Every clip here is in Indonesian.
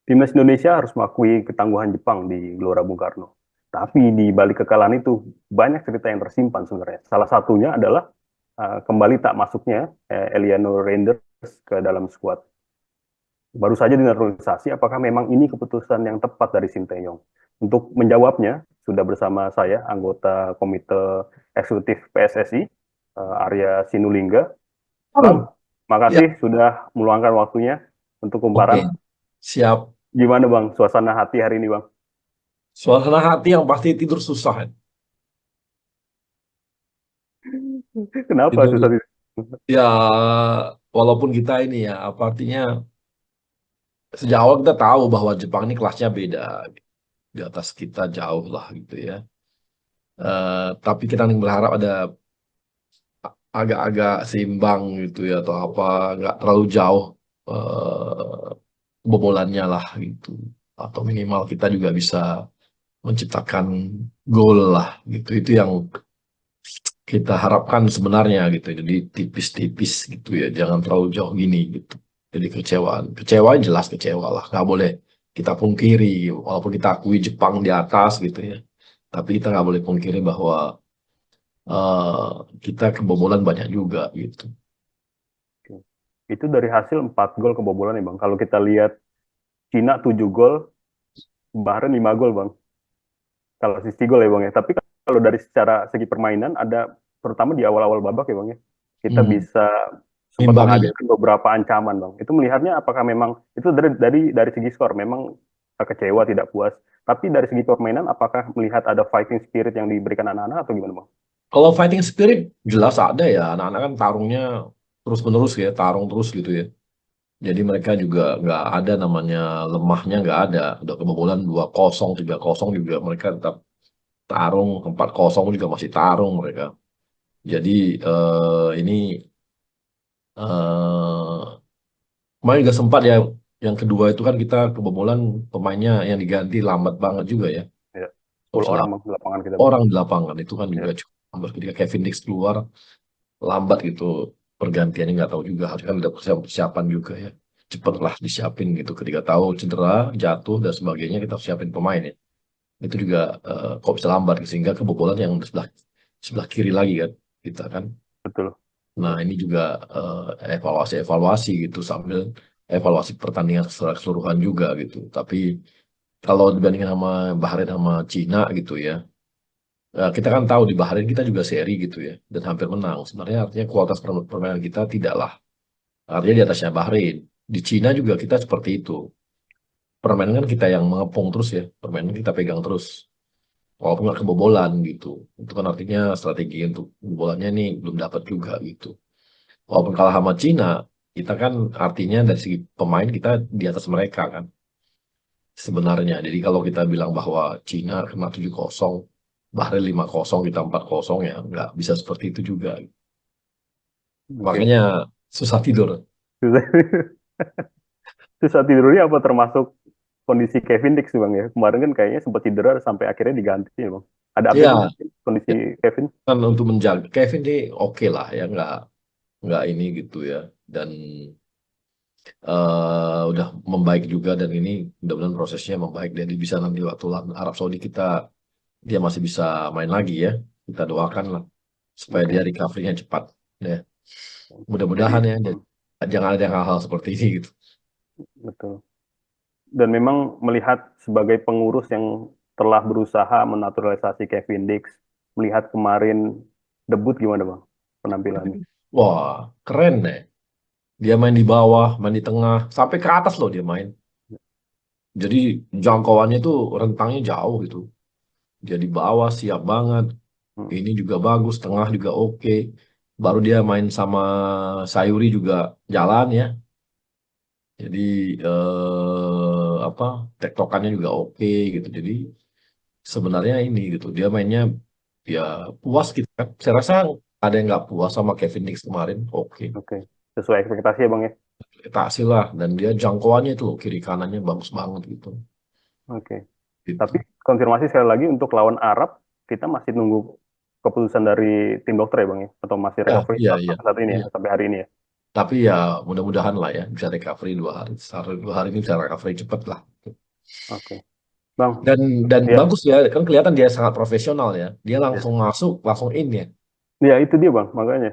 Timnas Indonesia harus mengakui ketangguhan Jepang di Gelora Bung Karno. Tapi di balik kekalahan itu banyak cerita yang tersimpan sebenarnya. Salah satunya adalah kembali tak masuknya Eliano Reinders ke dalam skuad. Baru saja dinaturalisasi, apakah memang ini keputusan yang tepat dari Sinteyong? Untuk menjawabnya, sudah bersama saya, anggota Komite Eksekutif PSSI, Arya Sinulinga. Oh, Bang, ya, makasih sudah meluangkan waktunya untuk oke, kumparan. siap. Gimana Bang, suasana hati hari ini Bang? Suasana hati yang pasti tidur susah, ya. Kenapa Tidur, susah tidur? ya, walaupun kita ini ya, apa artinya, sejak awal kita tahu bahwa Jepang ini kelasnya beda, di atas kita jauh lah gitu ya. Tapi kita yang berharap ada agak-agak seimbang gitu ya, atau apa, nggak terlalu jauh eh, kebobolannya lah gitu. Atau minimal kita juga bisa menciptakan gol lah gitu. Itu yang kita harapkan sebenarnya gitu. Jadi tipis-tipis gitu ya, jangan terlalu jauh gini gitu. Jadi kecewa jelas kecewa lah, nggak boleh kita pungkiri. Walaupun kita akui Jepang di atas gitu ya, tapi kita nggak boleh pungkiri bahwa eh, kita kebobolan banyak juga gitu. Itu dari hasil 4 gol kebobolan ya Bang. Kalau kita lihat Cina 7 gol, Bahrain 5 gol Bang. Kalau sisi gol ya Bang ya. Tapi kalau dari secara segi permainan ada terutama di awal-awal babak ya Bang ya. Kita Hmm, bisa sempat imbangi. menghadirkan beberapa ancaman Bang. Itu melihatnya apakah memang itu dari segi skor memang kecewa tidak puas. Tapi dari segi permainan apakah melihat ada fighting spirit yang diberikan anak-anak atau gimana Bang? Kalau fighting spirit jelas ada ya, anak-anak kan tarungnya terus-menerus ya, tarung terus gitu ya. Jadi mereka juga nggak ada namanya lemahnya, nggak ada. Udah kebobolan 2-0, 3-0 juga mereka tetap tarung, 4-0 juga masih tarung mereka. Jadi ini kemarin juga sempat ya, yang kedua itu kan kita kebobolan, pemainnya yang diganti lambat banget juga ya. Ya, Kalau 10 orang salah Bang di lapangan kita Bang. orang di lapangan itu kan juga Ya, cukup lambat, ketika Kevin Dix keluar lambat gitu pergantiannya, nggak tahu juga, harusnya kan ada persiapan juga ya, hmm, cepatlah disiapin gitu ketika tahu cedera, jatuh dan sebagainya, kita siapin pemain ya. Itu juga kok bisa lambat sehingga kebobolan yang sebelah sebelah kiri lagi kan kita kan. betul. Nah, Betul. ini juga evaluasi gitu, sambil evaluasi pertandingan secara keseluruhan juga gitu. Tapi kalau dibandingkan sama Bahrain sama Cina gitu ya, kita kan tahu di Bahrain kita juga seri gitu ya, dan hampir menang. Sebenarnya artinya kualitas permainan kita tidaklah, artinya di atasnya Bahrain. Di Cina juga kita seperti itu. Permainan kan kita yang mengepung terus ya, permainan kita pegang terus. Walaupun nggak kebobolan gitu. Itu kan artinya strategi untuk kebobolannya nih belum dapat juga gitu. Walaupun kalah sama Cina, kita kan artinya dari segi pemain kita di atas mereka kan sebenarnya. Jadi kalau kita bilang bahwa Cina kena 7-0, Bahrain 5-0, kita 4-0, ya nggak bisa seperti itu juga. Oke. Makanya susah tidur. Susah tidurnya apa termasuk kondisi Kevin Dix Bang ya? Kemarin kan kayaknya sempat cedera sampai akhirnya diganti ya Bang. Ada update Bang Ya, kondisi Kevin? kan untuk menjaga Kevin ini oke lah ya, nggak ini gitu ya. Dan udah membaik juga, dan ini mudah-mudahan prosesnya membaik, dan bisa nanti waktu lawan Arab Saudi dia masih bisa main lagi ya. Kita doakan lah supaya dia Oke. recovery-nya cepat ya. Jadi Mudah-mudahan ya, dan jangan ada hal-hal seperti ini gitu. betul. Dan memang melihat sebagai pengurus yang telah berusaha menaturalisasi Kevin Dix, melihat kemarin debut gimana Bang penampilannya? Wah, keren deh. Dia main di bawah, main di tengah, sampai ke atas loh dia main. Jadi jangkauannya itu rentangnya jauh gitu. Dia di bawah siap banget. Hmm. Ini juga bagus, tengah juga oke. Baru dia main sama Sayuri juga jalan ya. Jadi apa, tektokannya juga oke gitu. Jadi sebenarnya ini gitu, dia mainnya ya puas gitu kan. Saya rasa ada yang nggak puas sama Kevin Dix kemarin. Oke, Oke. Sesuai ekspektasi ya Bang ya? kita hasil lah, dan dia jangkauannya itu loh, kiri kanannya bagus banget gitu. Oke. Tapi Gitu. konfirmasi sekali lagi untuk lawan Arab, kita masih nunggu keputusan dari tim dokter ya Bang ya? Atau masih Ya, recovery iya, iya, sampai saat ini ya, iya. sampai hari ini ya? Tapi ya mudah-mudahan lah ya bisa recovery 2 hari. Sehari 2 hari ini bisa recovery cepat lah. Oke, Bang. Dan Ya, bagus ya, kan kelihatan dia sangat profesional ya. Dia ya, langsung masuk, langsung in ya. ya itu dia Bang, makanya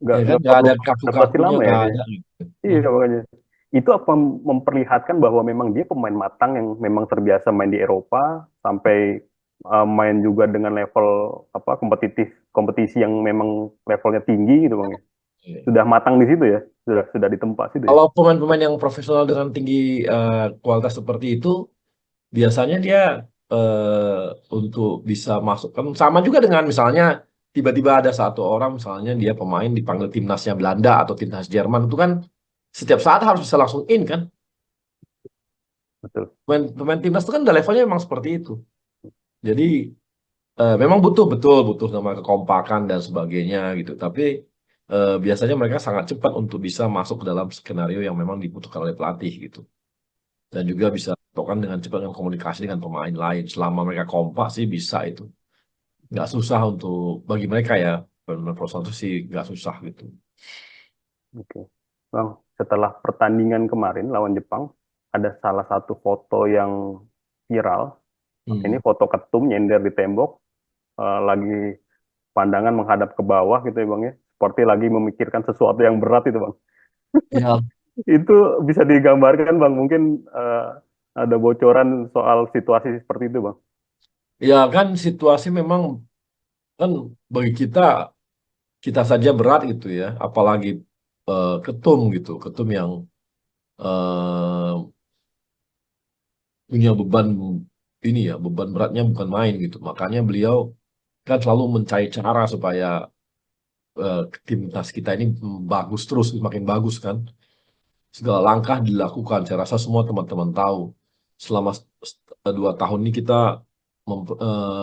Ya kan nggak nggak perlu ada adaptasi kaku-kakunya lama ya nggak kayaknya. ada gitu. Iya, Hmm. makanya. Itu apa memperlihatkan bahwa memang dia pemain matang yang memang terbiasa main di Eropa sampai main juga dengan level apa kompetisi yang memang levelnya tinggi gitu Bang ya. Iya. Sudah matang di situ ya, sudah ditempa situ ya. Kalau pemain-pemain yang profesional dengan tinggi kualitas seperti itu, biasanya dia untuk bisa masuk kan sama juga dengan misalnya tiba-tiba ada satu orang misalnya dia pemain dipanggil timnasnya Belanda atau timnas Jerman itu kan setiap saat harus bisa langsung in kan. Betul. Pemain timnas itu kan udah levelnya memang seperti itu. Jadi memang butuh betul butuh nama kekompakan dan sebagainya gitu. Tapi biasanya mereka sangat cepat untuk bisa masuk ke dalam skenario yang memang dibutuhkan oleh pelatih gitu. Dan juga bisa tokan dengan cepat dengan komunikasi dengan pemain lain. Selama mereka kompak sih bisa itu. Nggak susah untuk bagi mereka ya. Benar profesional itu sih nggak susah gitu. Oke. Bang, setelah pertandingan kemarin lawan Jepang, ada salah satu foto yang viral. Ini Hmm. foto ketum nyender di tembok, lagi pandangan menghadap ke bawah gitu ya Bang ya. Seperti lagi memikirkan sesuatu yang berat itu Bang. Ya, Itu bisa digambarkan Bang, mungkin ada bocoran soal situasi seperti itu Bang. ya kan situasi memang kan bagi kita kita saja berat gitu ya. Apalagi ketum gitu, ketum yang eh, punya beban ini ya, beban beratnya bukan main gitu. Makanya beliau kan selalu mencari cara supaya timnas kita ini bagus terus, makin bagus kan. Segala langkah dilakukan. Saya rasa semua teman-teman tahu. Selama 2 tahun ini kita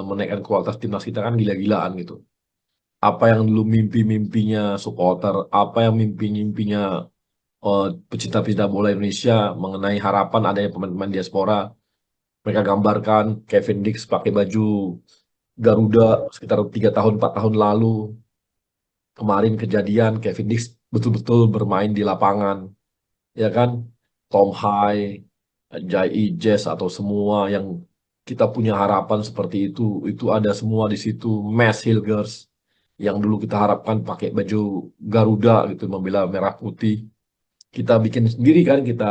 menaikkan kualitas timnas kita kan gila-gilaan gitu. Apa yang dulu mimpi-mimpinya supporter, apa yang mimpi-mimpinya pecinta-pecinta bola Indonesia mengenai harapan adanya pemain-pemain diaspora. Mereka gambarkan Kevin Dix pakai baju Garuda sekitar 3 tahun 4 tahun lalu. Kemarin kejadian Kevin Dix betul-betul bermain di lapangan, ya kan? Tom Hai, Jai Ijes atau semua yang kita punya harapan seperti itu ada semua di situ. Mass Hilgers yang dulu kita harapkan pakai baju Garuda gitu membela merah putih. Kita bikin sendiri kan, kita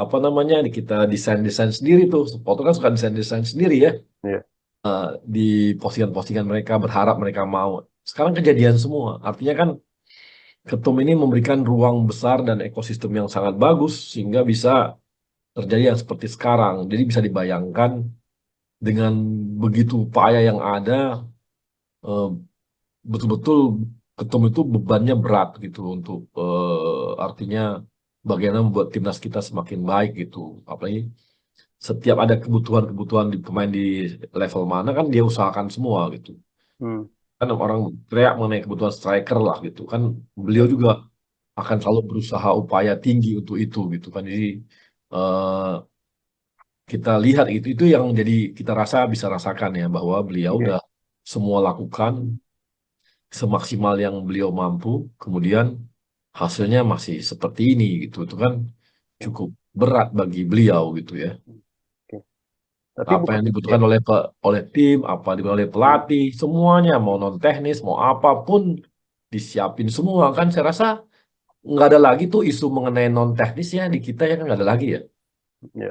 apa namanya? Kita desain-desain sendiri tuh. Foto kan suka desain-desain sendiri ya Iya, di postingan-postingan mereka berharap mereka mau. Sekarang kejadian semua. Artinya kan Ketum ini memberikan ruang besar dan ekosistem yang sangat bagus sehingga bisa terjadi yang seperti sekarang. Jadi bisa dibayangkan dengan begitu upaya yang ada, eh, betul-betul Ketum itu bebannya berat gitu untuk artinya bagaimana membuat timnas kita semakin baik gitu. Apalagi setiap ada kebutuhan-kebutuhan di pemain di level mana kan dia usahakan semua gitu. hmm, Kan orang teriak mengenai kebutuhan striker lah gitu kan. Beliau ya, juga akan selalu berusaha upaya tinggi untuk itu gitu kan. Jadi eh, kita lihat itu yang jadi kita rasa bisa rasakan ya bahwa beliau oke. udah semua lakukan semaksimal yang beliau mampu, kemudian hasilnya masih seperti ini gitu. Itu kan Oke. cukup berat bagi beliau gitu ya. Oke. Tapi Apa bukan, yang ya, dibutuhkan oleh tim, apa dibutuhkan oleh hmm, pelatih, semuanya mau non teknis, mau apapun disiapin semua kan. Saya rasa nggak ada lagi tuh isu mengenai non teknis ya di kita ya kan nggak ada lagi ya. ya,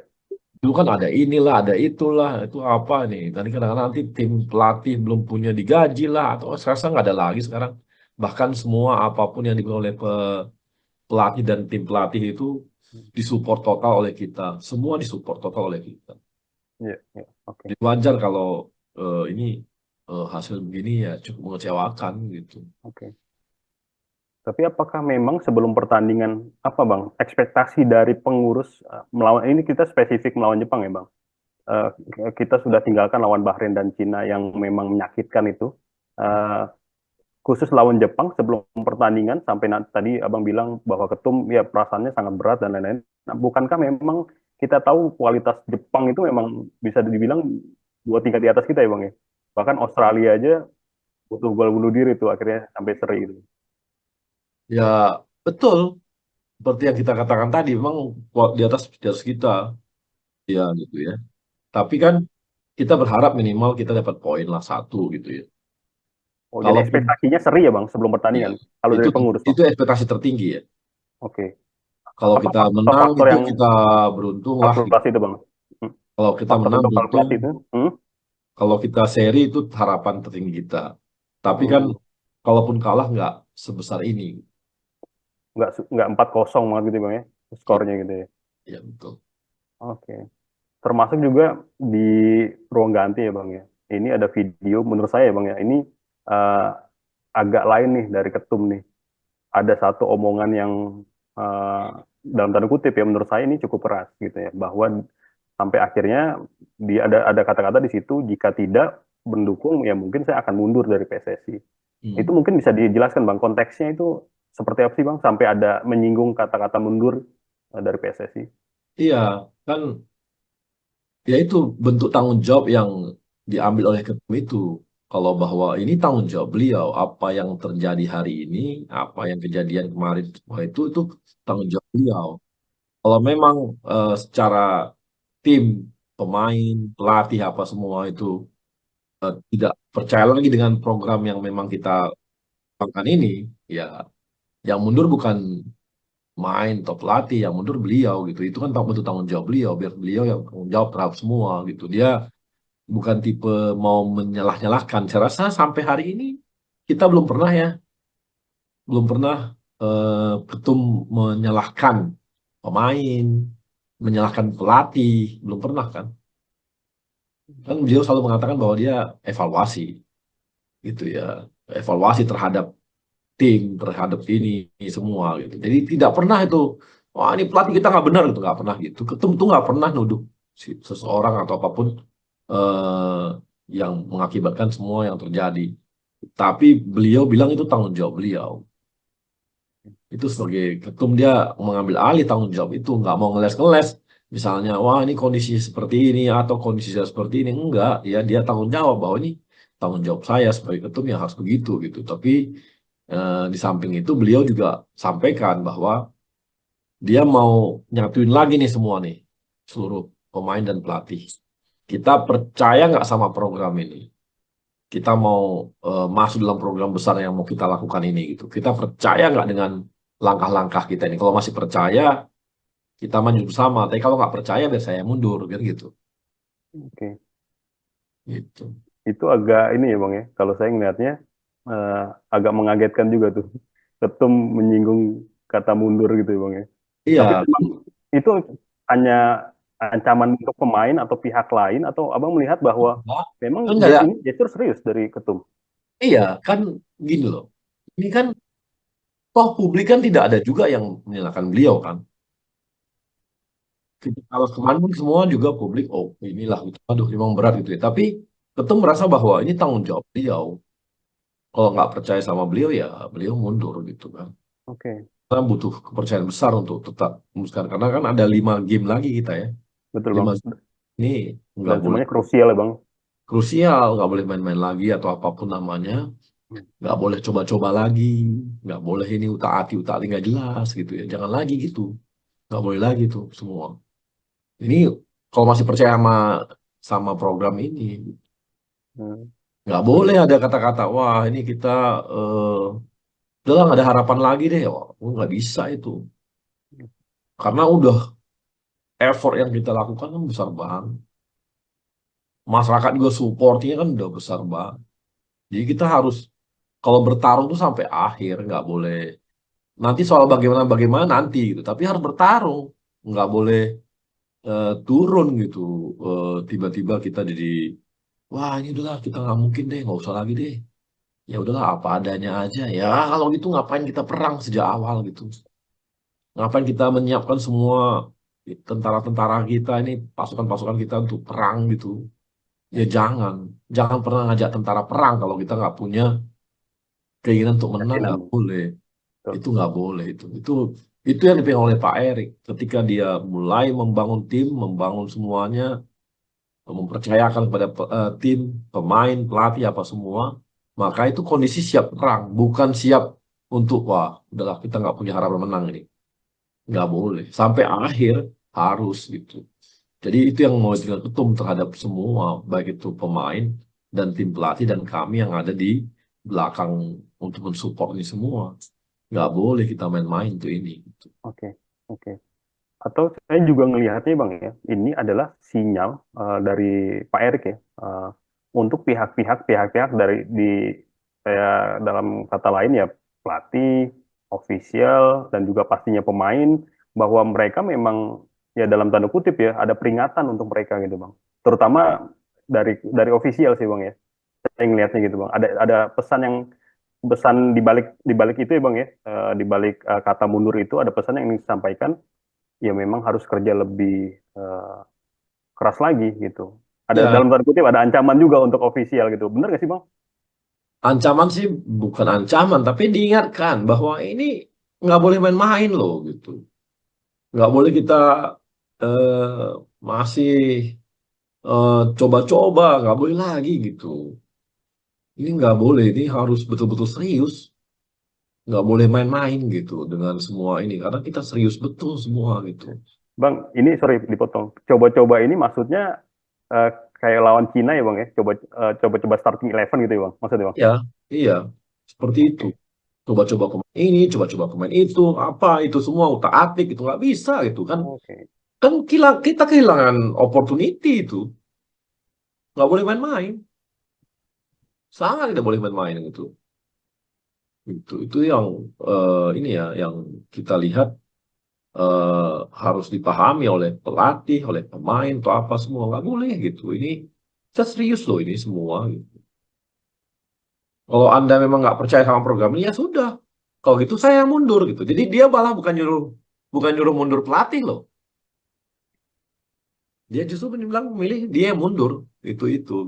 Dulu kan ada inilah, ada itulah, itu apa nih. Nanti kadang-kadang nanti tim pelatih belum punya digaji lah, atau saya rasa nggak ada lagi sekarang. Bahkan semua apapun yang dibuat oleh pelatih dan tim pelatih itu disupport total oleh kita. Semua disupport total oleh kita. ya, ya, oke. Jadi wajar kalau ini hasil begini ya cukup mengecewakan gitu. Oke. Tapi apakah memang sebelum pertandingan apa Bang, ekspektasi dari pengurus melawan ini kita spesifik melawan Jepang ya Bang? Eh, kita sudah tinggalkan lawan Bahrain dan Cina yang memang menyakitkan itu. Eh, Khusus lawan Jepang sebelum pertandingan sampai tadi Abang bilang bahwa ketum ya perasaannya sangat berat dan lain-lain. Nah, bukankah memang kita tahu kualitas Jepang itu memang bisa dibilang 2 tingkat di atas kita ya Bang ya? Bahkan Australia aja butuh gol bunuh diri tuh akhirnya sampai seri itu. Ya Betul, seperti yang kita katakan tadi, memang di atas kita, ya gitu ya. Tapi kan kita berharap minimal kita dapat poin lah satu gitu ya. Oh, jadi Kalaupun ekspektasinya seri ya Bang sebelum ya pertandingan. Kalau itu dari pengurus Bang. itu ekspektasi tertinggi ya. Oke. Kalau Apa kita menang faktor-faktor itu yang kita beruntung lah gitu. kalkulasi itu Bang? Hmm. Kalau kita Faktor menang untuk beruntung, kalkulasi itu? Hmm? kalau kita seri itu harapan tertinggi kita. Tapi kan Hmm. kalaupun kalah nggak sebesar ini. Nggak 4-0 banget gitu Bang ya, Ya, skornya gitu ya. ya betul. Oke. Termasuk juga di ruang ganti ya Bang ya. Ini ada video menurut saya ya Bang ya. Ini eh, agak lain nih dari ketum nih. Ada satu omongan yang eh, dalam tanda kutip ya menurut saya ini cukup keras gitu ya. Bahwa sampai akhirnya ada kata-kata di situ jika tidak mendukung ya mungkin saya akan mundur dari PSSI. Itu Hmm. mungkin bisa dijelaskan Bang konteksnya itu seperti apa sih Bang sampai ada menyinggung kata-kata mundur dari PSSI. Iya, kan ya itu bentuk tanggung jawab yang diambil oleh ketum itu. Kalau bahwa ini tanggung jawab beliau, apa yang terjadi hari ini, apa yang kejadian kemarin, wah itu tanggung jawab beliau. Kalau memang secara tim, pemain, pelatih apa semua itu tidak percaya lagi dengan program yang memang kita lakukan ini, ya yang mundur bukan main atau pelatih, yang mundur beliau gitu. Itu kan bentuk tanggung jawab beliau, biar beliau yang tanggung jawab terhadap semua gitu. Dia bukan tipe mau menyalah-nyalahkan. Saya rasa sampai hari ini kita belum pernah ya, belum pernah ketum menyalahkan pemain, menyalahkan pelatih, belum pernah kan. Kan beliau selalu mengatakan bahwa dia evaluasi gitu ya, evaluasi terhadap tim, terhadap ini semua gitu. Jadi tidak pernah itu, wah ini pelatih kita nggak benar gitu, nggak pernah gitu. Ketum tuh nggak pernah nuduh seseorang atau apapun eh, yang mengakibatkan semua yang terjadi. Tapi beliau bilang itu tanggung jawab beliau. Itu sebagai ketum dia mengambil alih tanggung jawab itu, nggak mau ngeles-ngeles. Misalnya, wah ini kondisi seperti ini atau kondisi seperti ini. Enggak, ya dia tanggung jawab bahwa ini tanggung jawab saya sebagai ketum yang harus begitu gitu. Tapi di samping itu beliau juga sampaikan bahwa dia mau nyatuin lagi nih semua nih, seluruh pemain dan pelatih. Kita percaya nggak sama program ini? Kita mau masuk dalam program besar yang mau kita lakukan ini gitu. Kita percaya nggak dengan langkah-langkah kita ini? Kalau masih percaya, kita maju bersama. Tapi kalau nggak percaya, biar saya mundur, kan gitu. Oke. Gitu. Itu agak ini ya Bang ya. Kalau saya ngelihatnya eh, agak mengagetkan juga tuh. Ketum menyinggung kata mundur gitu ya Bang ya. Tapi Iya, memang itu hanya ancaman untuk pemain atau pihak lain atau Abang melihat bahwa memang kan nggak ada. ini gestur serius dari ketum. Iya, kan gini loh. Ini kan toh publik kan tidak ada juga yang menyalahkan beliau kan. Kalau kemarin pun semua juga publik, oh inilah gitu, aduh memang berat gitu ya. Tapi ketum merasa bahwa ini tanggung jawab beliau. Kalau nggak percaya sama beliau ya beliau mundur gitu kan. Oke, Kita butuh kepercayaan besar untuk tetap meneruskan karena kan ada 5 game lagi kita ya. betul Lima Bang. ini nggak Dan boleh semuanya krusial ya Bang. krusial, nggak boleh main-main lagi atau apapun namanya, nggak boleh coba-coba lagi, nggak boleh ini utak-atik nggak jelas gitu ya. Jangan lagi gitu, nggak boleh lagi tuh semua. Ini kalau masih percaya sama program ini, Hmm. nggak boleh ada kata-kata, wah ini kita eh, udah lah nggak ada harapan lagi deh. Wah, nggak bisa itu. Karena udah effort yang kita lakukan kan besar banget. Masyarakat juga supportnya kan udah besar banget. Jadi kita harus kalau bertarung tuh sampai akhir, nggak boleh. Nanti soal bagaimana nanti gitu. Tapi harus bertarung, nggak boleh turun gitu. Tiba-tiba kita jadi, wah ini udahlah kita nggak mungkin deh, nggak usah lagi deh. Ya udahlah apa adanya aja. Ya kalau gitu ngapain kita perang sejak awal gitu. Ngapain kita menyiapkan semua tentara-tentara kita ini, pasukan-pasukan kita untuk perang gitu. Ya jangan. Jangan pernah ngajak tentara perang kalau kita nggak punya keinginan untuk menang, Yakinan. nggak boleh. Betul. Itu nggak boleh itu yang dipegang oleh Pak Erik ketika dia mulai membangun tim, membangun semuanya, mempercayakan kepada tim, pemain, pelatih apa semua, maka itu kondisi siap perang, bukan siap untuk wah udahlah kita nggak punya harapan menang ini. Nggak boleh. Sampai akhir harus gitu. Jadi itu yang mau tinggal ketum terhadap semua, baik itu pemain dan tim pelatih dan kami yang ada di belakang untuk mensupport ini semua. Nggak boleh kita main-main tuh ini. Gitu. Oke, oke. Atau saya juga ngelihatnya Bang ya, ini adalah sinyal dari Pak Erik ya, untuk pihak-pihak dari di saya dalam kata lain ya pelatih, ofisial dan juga pastinya pemain bahwa mereka memang ya dalam tanda kutip ya ada peringatan untuk mereka gitu Bang. Terutama dari ofisial sih Bang ya. Saya ngelihatnya gitu Bang. Ada pesan di balik itu ya Bang ya, di balik kata mundur itu ada pesan yang ingin disampaikan ya memang harus kerja lebih keras lagi gitu. Ada Ya, dalam tanda kutip ada ancaman juga untuk ofisial gitu. Bener gak sih Bang? ancaman sih bukan ancaman, tapi diingatkan bahwa ini nggak boleh main-main loh gitu. Nggak boleh kita masih coba-coba, nggak boleh lagi gitu. Ini nggak boleh, ini harus betul-betul serius. Nggak boleh main-main gitu dengan semua ini, karena kita serius betul semua gitu. Bang, ini sorry dipotong. Coba-coba ini maksudnya eh, kayak lawan Cina ya Bang ya. Coba-coba starting 11 gitu ya Bang. Maksudnya Bang. Ya, iya, seperti itu. Oke. Coba-coba pemain ini, coba-coba pemain itu, apa itu semua utak-atik itu nggak bisa gitu kan. Oke. Kan kita kehilangan opportunity itu. Nggak boleh main-main. Sangat tidak boleh main-main gitu. Itu yang ini ya, yang kita lihat harus dipahami oleh pelatih, oleh pemain, atau apa semua. Nggak boleh gitu. Ini kita serius loh ini semua. Gitu. Kalau Anda memang nggak percaya sama program ini, ya sudah. Kalau gitu saya yang mundur gitu. Jadi dia malah bukan nyuruh mundur pelatih loh. Dia justru bilang memilih dia yang mundur. Itu gitu.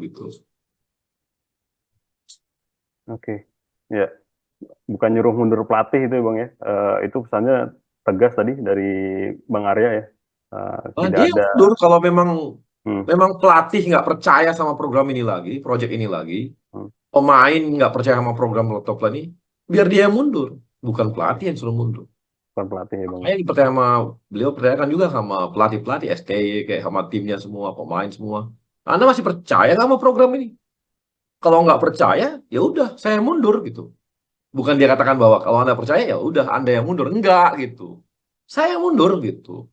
Oke. Ya, bukan nyuruh mundur pelatih itu ya Bang ya. Itu pesannya tegas tadi dari Bang Arya ya. Nah, Tidak dia yang ada. mundur kalau memang Hmm, memang pelatih nggak percaya sama program ini lagi, proyek ini lagi, hmm, pemain nggak percaya sama program top ini, biar dia yang mundur, bukan oke. pelatih yang suruh mundur. Bukan pelatih ya Bang. Makanya dipercaya sama beliau, percayakan juga sama pelatih-pelatih STY kayak sama timnya semua, pemain semua. Anda masih percaya nggak sama program ini? Kalau nggak percaya, ya udah saya mundur gitu. Bukan dia katakan bahwa kalau Anda percaya ya udah Anda yang mundur, enggak gitu. Saya yang mundur gitu.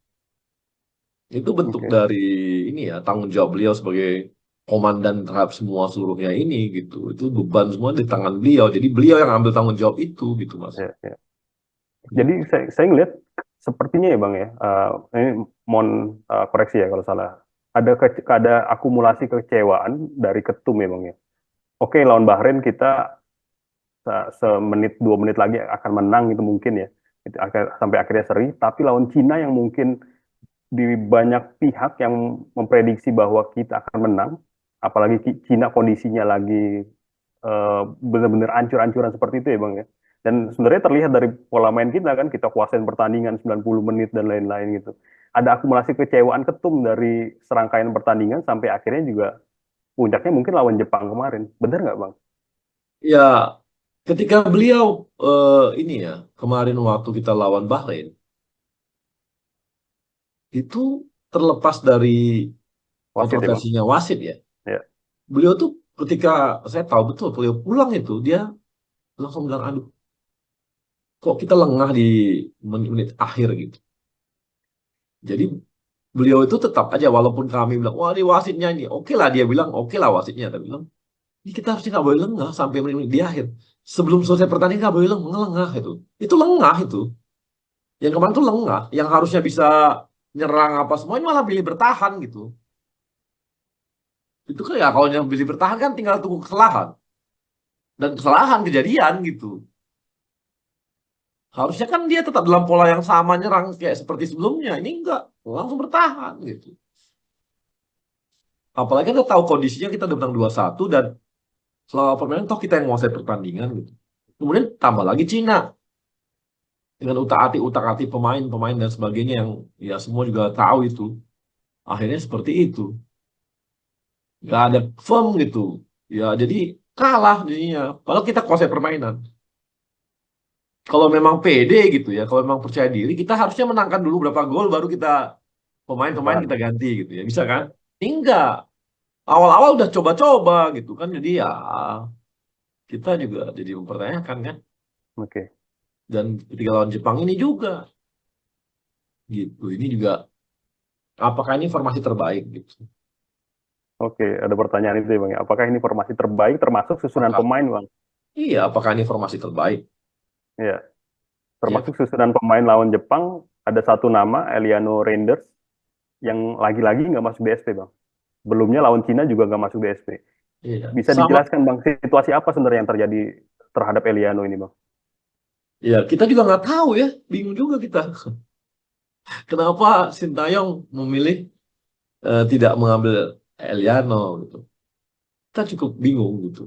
Itu bentuk Oke. dari ini ya tanggung jawab beliau sebagai komandan terhadap semua seluruhnya ini gitu. Itu beban semua di tangan beliau. Jadi beliau yang ambil tanggung jawab itu gitu Mas. Ya, ya. Jadi Gitu. saya ngelihat sepertinya ya Bang ya, ini mohon koreksi ya kalau salah. Ada akumulasi kekecewaan dari ketum ya Bang ya. Oke, lawan Bahrain kita semenit 2 menit lagi akan menang itu mungkin ya. Sampai akhirnya seri. Tapi lawan Cina yang mungkin di banyak pihak yang memprediksi bahwa kita akan menang, apalagi Cina kondisinya lagi benar-benar ancur-ancuran seperti itu ya Bang ya. Dan sebenarnya terlihat dari pola main kita kan, kita kuasain pertandingan 90 menit dan lain-lain gitu. Ada akumulasi kecewaan ketum dari serangkaian pertandingan sampai akhirnya juga puncaknya mungkin lawan Jepang kemarin. Benar nggak Bang? Ya, ketika beliau ini ya kemarin waktu kita lawan Bahrain itu terlepas dari Wasit ya Bang? kontroversinya wasit ya. Ya, Beliau tuh ketika saya tahu betul beliau pulang itu dia langsung bilang aduh kok kita lengah di menit-menit akhir gitu. Jadi beliau itu tetap aja walaupun kami bilang wah ini wasitnya ini oke lah dia bilang oke lah wasitnya tapi bilang ini kita harusnya nggak boleh lengah sampai menit-menit di akhir sebelum selesai pertandingan nggak boleh lengah itu lengah itu yang kemarin tuh lengah yang harusnya bisa nyerang apa semuanya malah pilih bertahan gitu itu kan ya kalau yang pilih bertahan kan tinggal tunggu kesalahan dan kesalahan kejadian gitu harusnya kan dia tetap dalam pola yang sama nyerang kayak seperti sebelumnya ini enggak langsung bertahan gitu apalagi kita tahu kondisinya kita udah menang 2-1 dan selama permainan toh kita yang menguasai pertandingan gitu. Kemudian tambah lagi Cina dengan utak-atik pemain-pemain dan sebagainya yang ya semua juga tahu itu. Akhirnya seperti itu. Nggak ada firm gitu. Ya jadi kalah jadinya. Padahal kita kuasai permainan. kalau memang pede gitu ya, kalau memang percaya diri, kita harusnya menangkan dulu berapa gol baru kita pemain-pemain Depan. kita ganti gitu ya. Bisa kan? Ya, Enggak. Awal-awal udah coba-coba gitu kan. Jadi ya kita juga jadi mempertanyakan kan. oke. Dan ketika lawan Jepang ini juga gitu. Ini juga apakah ini formasi terbaik gitu? Oke, ada pertanyaan itu ya Bang, ya. Apakah ini formasi terbaik termasuk susunan Apakah pemain Bang? iya, apakah ini formasi terbaik? Ya, Ya, termasuk susunan pemain lawan Jepang ada satu nama Eliano Reinders yang lagi-lagi nggak masuk DSP Bang. Belumnya lawan Cina juga nggak masuk DSP. iya. Bisa Sama dijelaskan Bang situasi apa sebenarnya yang terjadi terhadap Eliano ini Bang? ya, kita juga nggak tahu ya, bingung juga kita. Kenapa Sintayong memilih tidak mengambil Eliano gitu. Kita cukup bingung gitu.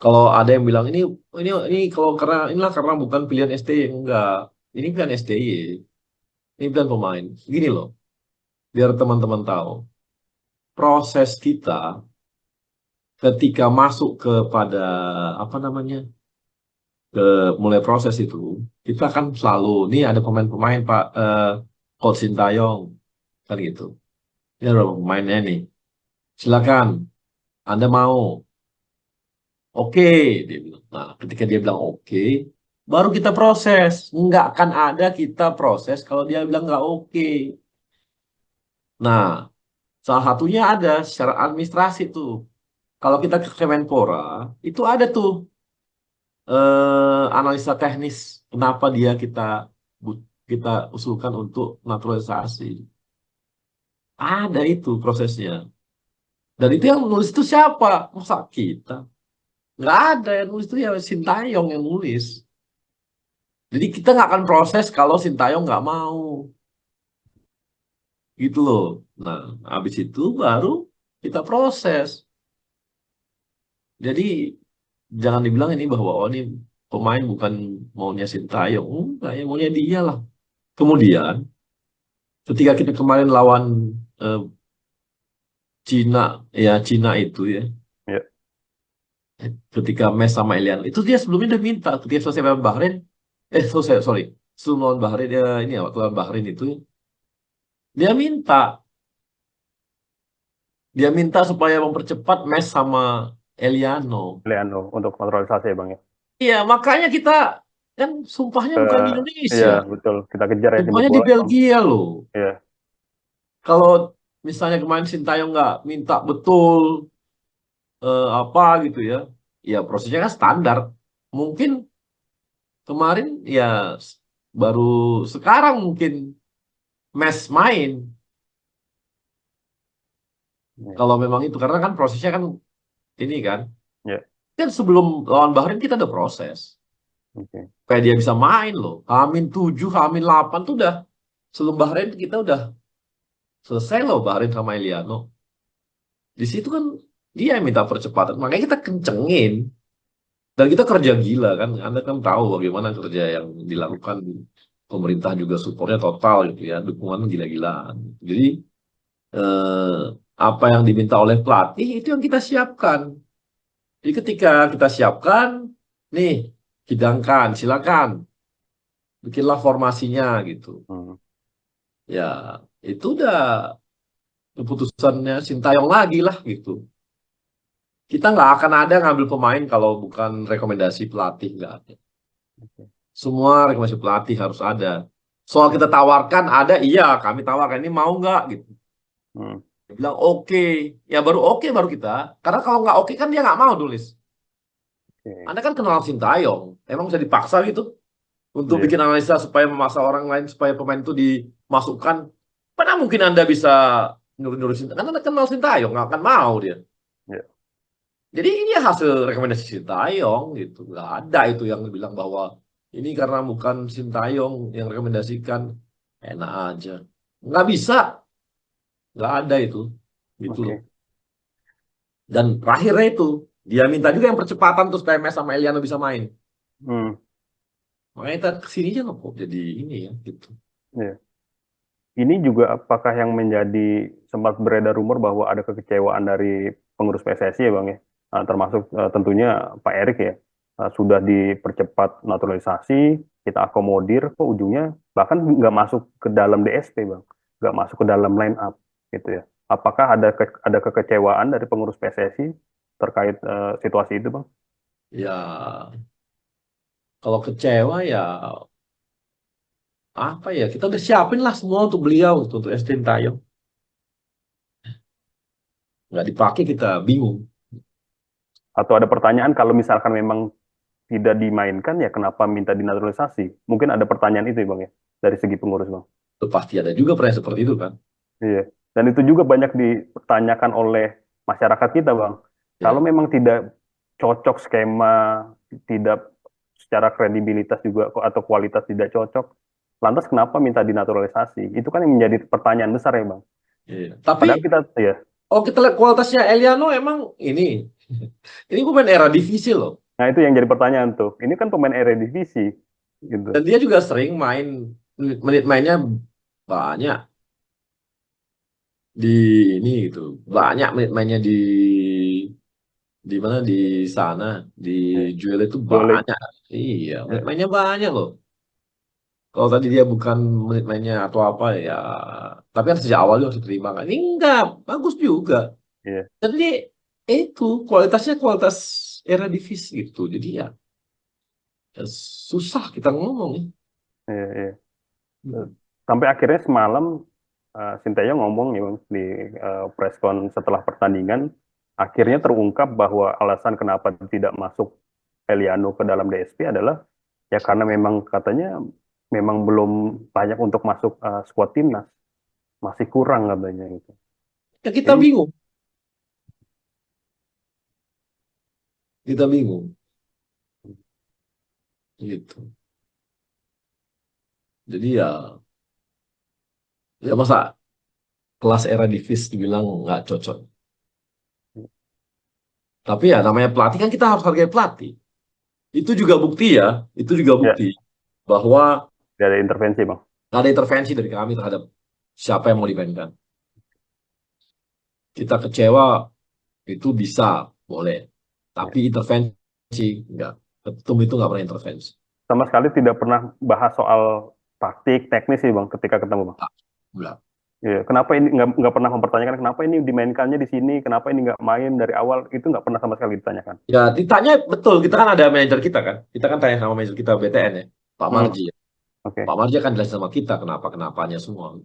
Kalau ada yang bilang ini kalau karena inilah karena bukan pilihan STY, enggak. Ini pilihan STY. Ini pilihan pemain. Gini loh, biar teman-teman tahu. Proses kita ketika masuk kepada apa namanya? Ke mulai proses itu, kita kan selalu ini ada pemain-pemain Pak Coach Sintayong kan gitu. Ini ada pemainnya nih. Silakan, Anda mau. Oke, dia bilang. Nah, ketika dia bilang oke, baru kita proses. Nggak akan ada kita proses kalau dia bilang nggak oke. Nah, salah satunya ada secara administrasi tuh. Kalau kita ke Kemenpora, itu ada tuh analisa teknis kenapa dia kita usulkan untuk naturalisasi. Ada itu prosesnya. Dan itu yang nulis itu siapa? Masa kita? Nggak ada yang nulis itu ya Sintayong yang nulis. Jadi kita nggak akan proses kalau Sintayong nggak mau, gitu loh. Nah, habis itu baru kita proses. Jadi jangan dibilang ini bahwa oh ini pemain bukan maunya Sintayong, enggak ya maunya dia lah. Kemudian ketika kita kemarin lawan eh, Cina, ya Cina itu ya, Ya, ketika mes sama Elian, itu dia sebelumnya udah minta ketika selesai lawan Bahrain, selesai sorry, sebelum lawan Bahrain ya ini ya waktu lawan Bahrain itu dia Dia minta supaya mempercepat mes sama Eliano. Leandro untuk naturalisasi ya Bang ya. Iya, makanya kita kan sumpahnya Ke, bukan di iya Indonesia, betul. Kita kejar ya jemput sumpahnya di bola ya Bang. Belgia loh. Iya, Kalau misalnya kemarin Sintayong nggak minta betul apa gitu ya, ya prosesnya kan standar. Mungkin kemarin ya baru sekarang mungkin mes main iya, kalau memang itu karena kan prosesnya kan ini iya, kan sebelum lawan Bahrain kita ada proses. oke, Kayak dia bisa main loh. Hamin 7, Hamin 8 tuh udah sebelum Bahrain kita udah selesai loh Bahrain sama Eliano. Di situ kan dia yang minta percepatan. Makanya kita kencengin. Dan kita kerja gila kan. Anda kan tahu bagaimana kerja yang dilakukan pemerintah juga supportnya total gitu ya. Dukungan gila-gilaan. Jadi eh, apa yang diminta oleh pelatih itu yang kita siapkan. Jadi ketika kita siapkan, nih hidangkan, silakan bikinlah formasinya gitu. hmm, Ya itu udah keputusannya Sintayong lagi lah gitu. Kita nggak akan ada ngambil pemain kalau bukan rekomendasi pelatih, nggak ada. oke, Semua rekomendasi pelatih harus ada. Soal kita tawarkan ada, iya kami tawarkan ini mau nggak gitu. hmm, Dia bilang oke, ya baru oke baru kita. Karena kalau nggak oke kan dia nggak mau nulis. oke, Anda kan kenal Sintayong, emang bisa dipaksa gitu untuk iya, bikin analisa supaya memaksa orang lain supaya pemain itu dimasukkan. Mana mungkin Anda bisa nyuruh-nyuruh Sintayong? Kan Anda kenal Sintayong, nggak akan mau dia. iya, Jadi ini hasil rekomendasi Sintayong gitu. Nggak ada itu yang bilang bahwa ini karena bukan Sintayong yang rekomendasikan. Enak aja. Nggak bisa. Nggak ada itu. Gitu loh. oke, Dan terakhirnya itu. Dia minta juga yang percepatan terus PMS sama Eliano bisa main. hmm, Makanya kita kesini aja loh kok jadi ini ya gitu. iya. Ini juga apakah yang menjadi sempat beredar rumor bahwa ada kekecewaan dari pengurus PSSI ya Bang ya. Termasuk tentunya Pak Erik ya. sudah dipercepat naturalisasi, kita akomodir, kok ujungnya bahkan nggak masuk ke dalam DSP, Bang, nggak masuk ke dalam line up, gitu ya. Apakah ada kekecewaan dari pengurus PSSI terkait situasi itu, Bang? Ya, kalau kecewa ya apa ya? Kita udah siapin lah semua untuk beliau untuk ST Sintayong. Nggak dipakai kita bingung. Atau ada pertanyaan kalau misalkan memang tidak dimainkan, ya kenapa minta dinaturalisasi? Mungkin ada pertanyaan itu, ya, Bang, ya, dari segi pengurus, Bang. Itu pasti ada juga pernah seperti itu kan? Iya. Dan itu juga banyak dipertanyakan oleh masyarakat kita, Bang. Kalau Ya. memang tidak cocok skema, tidak secara kredibilitas juga atau kualitas tidak cocok, lantas kenapa minta dinaturalisasi? Itu kan yang menjadi pertanyaan besar, ya, Bang. Iya. Tapi Padahal kita, ya. oh kita lihat kualitasnya Eliano emang ini. Ini pemain era divisi loh. Nah, itu yang jadi pertanyaan tuh. Ini kan pemain Eredivisie, gitu. Dan dia juga sering main menit mainnya banyak di ini gitu. Banyak menit mainnya di mana di sana di Ya. Juel itu Boleh. banyak. Iya, menit Ya, mainnya banyak loh. Kalau tadi dia bukan menit mainnya atau apa ya, tapi kan sejak awal dia harus diterima kan. Ini enggak, bagus juga. iya, Jadi itu kualitasnya kualitas era divisi gitu. Jadi ya, ya susah kita ngomong ya. iya, iya. Hmm. Sampai akhirnya semalam Sinteyong ngomong ya, Bang, di press con setelah pertandingan, akhirnya terungkap bahwa alasan kenapa tidak masuk Eliano ke dalam DSP adalah ya karena memang katanya memang belum layak untuk masuk skuad timnas, masih kurang katanya gitu. Ya kita Ini bingung, kita bingung gitu. Jadi ya, ya masa kelas era divisi dibilang nggak cocok. Tapi ya namanya pelatih kan kita harus hargai pelatih. Itu juga bukti ya, itu juga ya bukti bahwa tidak ada intervensi, Bang. nggak ada intervensi dari kami terhadap siapa yang mau dimainkan. Kita kecewa itu bisa, boleh. Ya. Tapi intervensi nggak. Ketum itu nggak pernah intervensi. Sama sekali tidak pernah bahas soal taktik teknis sih, Bang, ketika ketemu, Bang. Nggak. Nggak. Iya, kenapa ini nggak pernah mempertanyakan kenapa ini dimainkannya di sini, kenapa ini nggak main dari awal, itu nggak pernah sama sekali ditanyakan. Ya ditanya betul, kita kan ada manajer kita kan. Kita kan tanya sama manajer kita BTN ya, Pak Hmm, Marji. Ya. oke. Pak Marji kan jelas sama kita kenapa-kenapanya semua.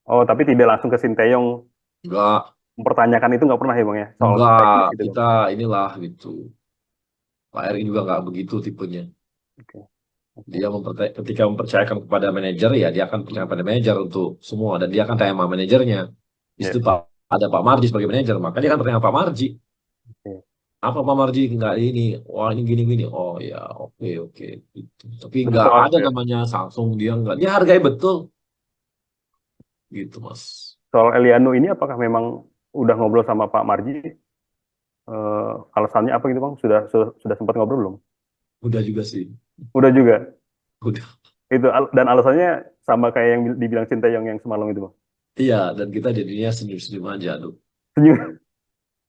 Oh, tapi tidak langsung ke Sinteyong Enggak, mempertanyakan itu nggak pernah ya, Bang, ya, soal enggak, teknis gitu, Bang. kita inilah gitu. Pak RI juga nggak begitu tipenya. Oke, oke. Dia ketika mempercayakan kepada manajer ya dia akan percaya pada manajer untuk semua dan dia akan tanya sama manajernya. Di situ Ya, Pak ada Pak Marji sebagai manajer, maka dia akan bertanya sama Pak Marji. oke. Apa Pak Marji nggak ini? Wah ini gini-gini. Oh ya oke oke. Gitu. Tapi Nah, nggak soal ada ya, namanya Samsung dia nggak. Dia hargai betul gitu Mas. soal Eliano ini apakah memang udah ngobrol sama Pak Marji? Alasannya apa gitu, Bang? Sudah sempat ngobrol belum? Udah juga sih. Udah juga. Udah. Itu dan alasannya sama kayak yang dibilang Sinteyong yang semalam itu, Bang. Iya dan kita jadinya senyum-senyum aja. Aduh. Senyum,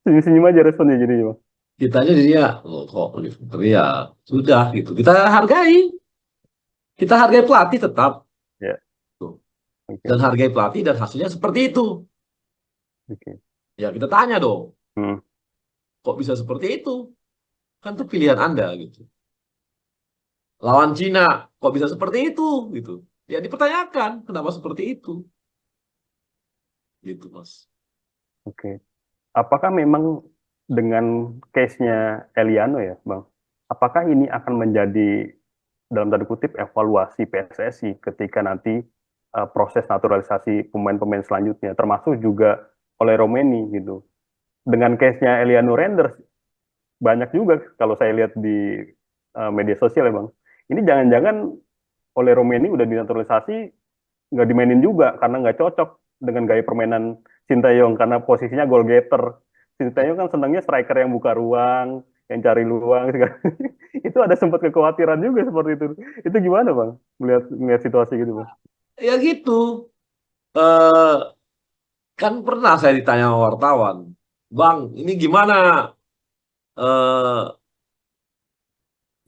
senyum aja responnya jadi, Bang. Kitanya jadinya loh kok Liverpool ya sudah gitu. Kita hargai pelatih tetap. Ya, Tuh. Dan oke, hargai pelatih dan hasilnya seperti itu. oke. Ya kita tanya dong, Hmm, kok bisa seperti itu? Kan itu pilihan Anda gitu. Lawan Cina, kok bisa seperti itu? Gitu. Ya dipertanyakan, kenapa seperti itu? Gitu, Mas. oke. Apakah memang dengan case-nya Eliano ya, Bang? Apakah ini akan menjadi dalam tanda kutip evaluasi PSSI ketika nanti proses naturalisasi pemain-pemain selanjutnya, termasuk juga oleh Romeni gitu. Dengan case-nya Eliano Renders banyak juga kalau saya lihat di media sosial ya, Bang. Ini jangan-jangan oleh Romeni udah dinaturalisasi nggak dimainin juga karena nggak cocok dengan gaya permainan Sintayong karena posisinya goal getter. Sintayong kan senangnya striker yang buka ruang, yang cari luang segala. Itu ada sempat kekhawatiran juga seperti itu. Itu gimana, Bang? Melihat situasi gitu, Bang? Ya gitu. Eh kan pernah saya ditanya sama wartawan, Bang, ini gimana? Eh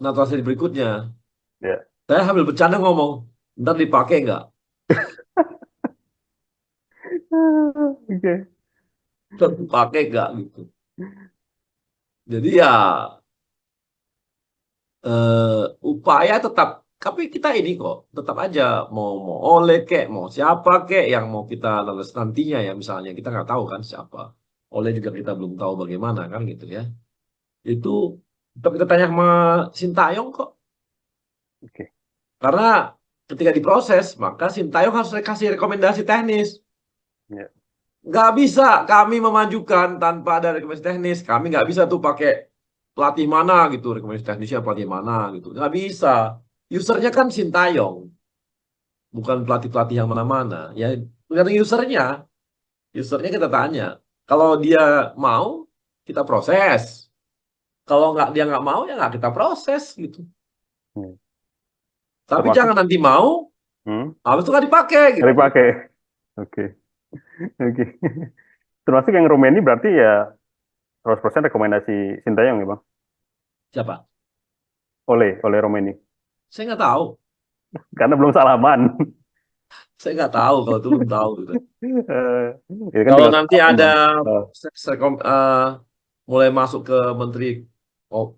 naturalisasi berikutnya. Ya. Saya sambil bercanda ngomong, ntar dipakai nggak? Oke. Ntar dipakai nggak gitu. Jadi ya upaya tetap, tapi kita ini kok tetap aja mau oleh kek, mau siapa kek yang mau kita lolos nantinya ya, misalnya kita nggak tahu kan siapa. Oleh juga kita belum tahu bagaimana kan gitu ya. Itu tetap kita tanya sama Sintayong kok. Oke. Karena ketika diproses, maka Sintayong harus kasih rekomendasi teknis. Ya. Nggak bisa kami memajukan tanpa ada rekomendasi teknis. Kami nggak bisa tuh pakai pelatih mana gitu, rekomendasi teknisnya pelatih mana gitu. Nggak bisa. Usernya kan Sintayong, bukan pelatih-pelatih yang mana-mana. Ya, tergantung usernya. Usernya kita tanya. Kalau dia mau, kita proses. Kalau nggak dia nggak mau, ya nggak kita proses gitu. Hmm. Tapi Termasuk jangan nanti mau, habis itu nggak dipakai nggak gitu. dipakai. Oke. Oke. Termasuk yang Romeni berarti ya 100% rekomendasi Sintayong ya Bang? Siapa? Oleh Romeni. Saya nggak tahu. Karena belum salaman. Saya nggak tahu kalau itu belum tahu gitu. Itu kan Kalau tinggal nanti salaman ada Bang. Eh, mulai masuk ke menteri, oh,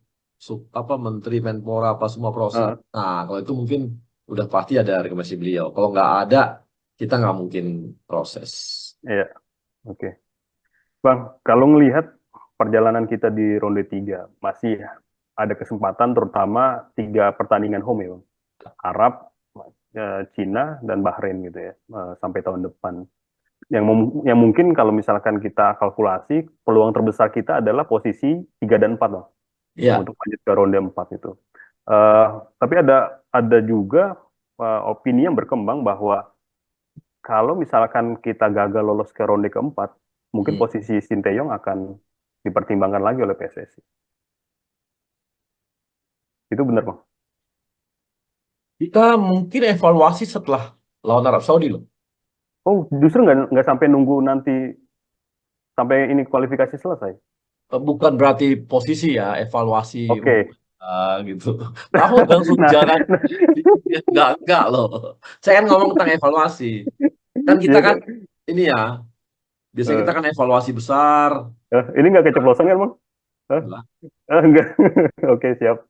apa menteri Menpora apa semua proses. eh, Nah, kalau itu mungkin udah pasti ada rekomendasi beliau. Kalau nggak ada, kita nggak mungkin proses. iya, oke. Bang, kalau ngelihat perjalanan kita di ronde 3, masih ada kesempatan terutama 3 pertandingan home ya Bang. Arab, Cina, dan Bahrain gitu ya, sampai tahun depan. Yang mungkin kalau misalkan kita kalkulasi, peluang terbesar kita adalah posisi 3 dan 4 Bang, Ya, untuk lanjut ke ronde 4 itu. Eh, tapi ada juga opini yang berkembang bahwa kalau misalkan kita gagal lolos ke ronde keempat, mungkin hmm. posisi Sinteyong akan dipertimbangkan lagi oleh PSSI. Itu benar, Bang? Kita mungkin evaluasi setelah lawan Arab Saudi loh. Oh, justru nggak sampai nunggu nanti sampai ini kualifikasi selesai. Bukan berarti posisi ya, evaluasi Oke. gitu. Kamu langsung Nah, jangan enggak loh. Saya kan ngomong tentang evaluasi. Kan kita iya kan kan? ini ya, biasanya kita Eh, kan evaluasi besar. ini nggak keceplosan kan, Bang? Eh, Lah, enggak. Oke, siap.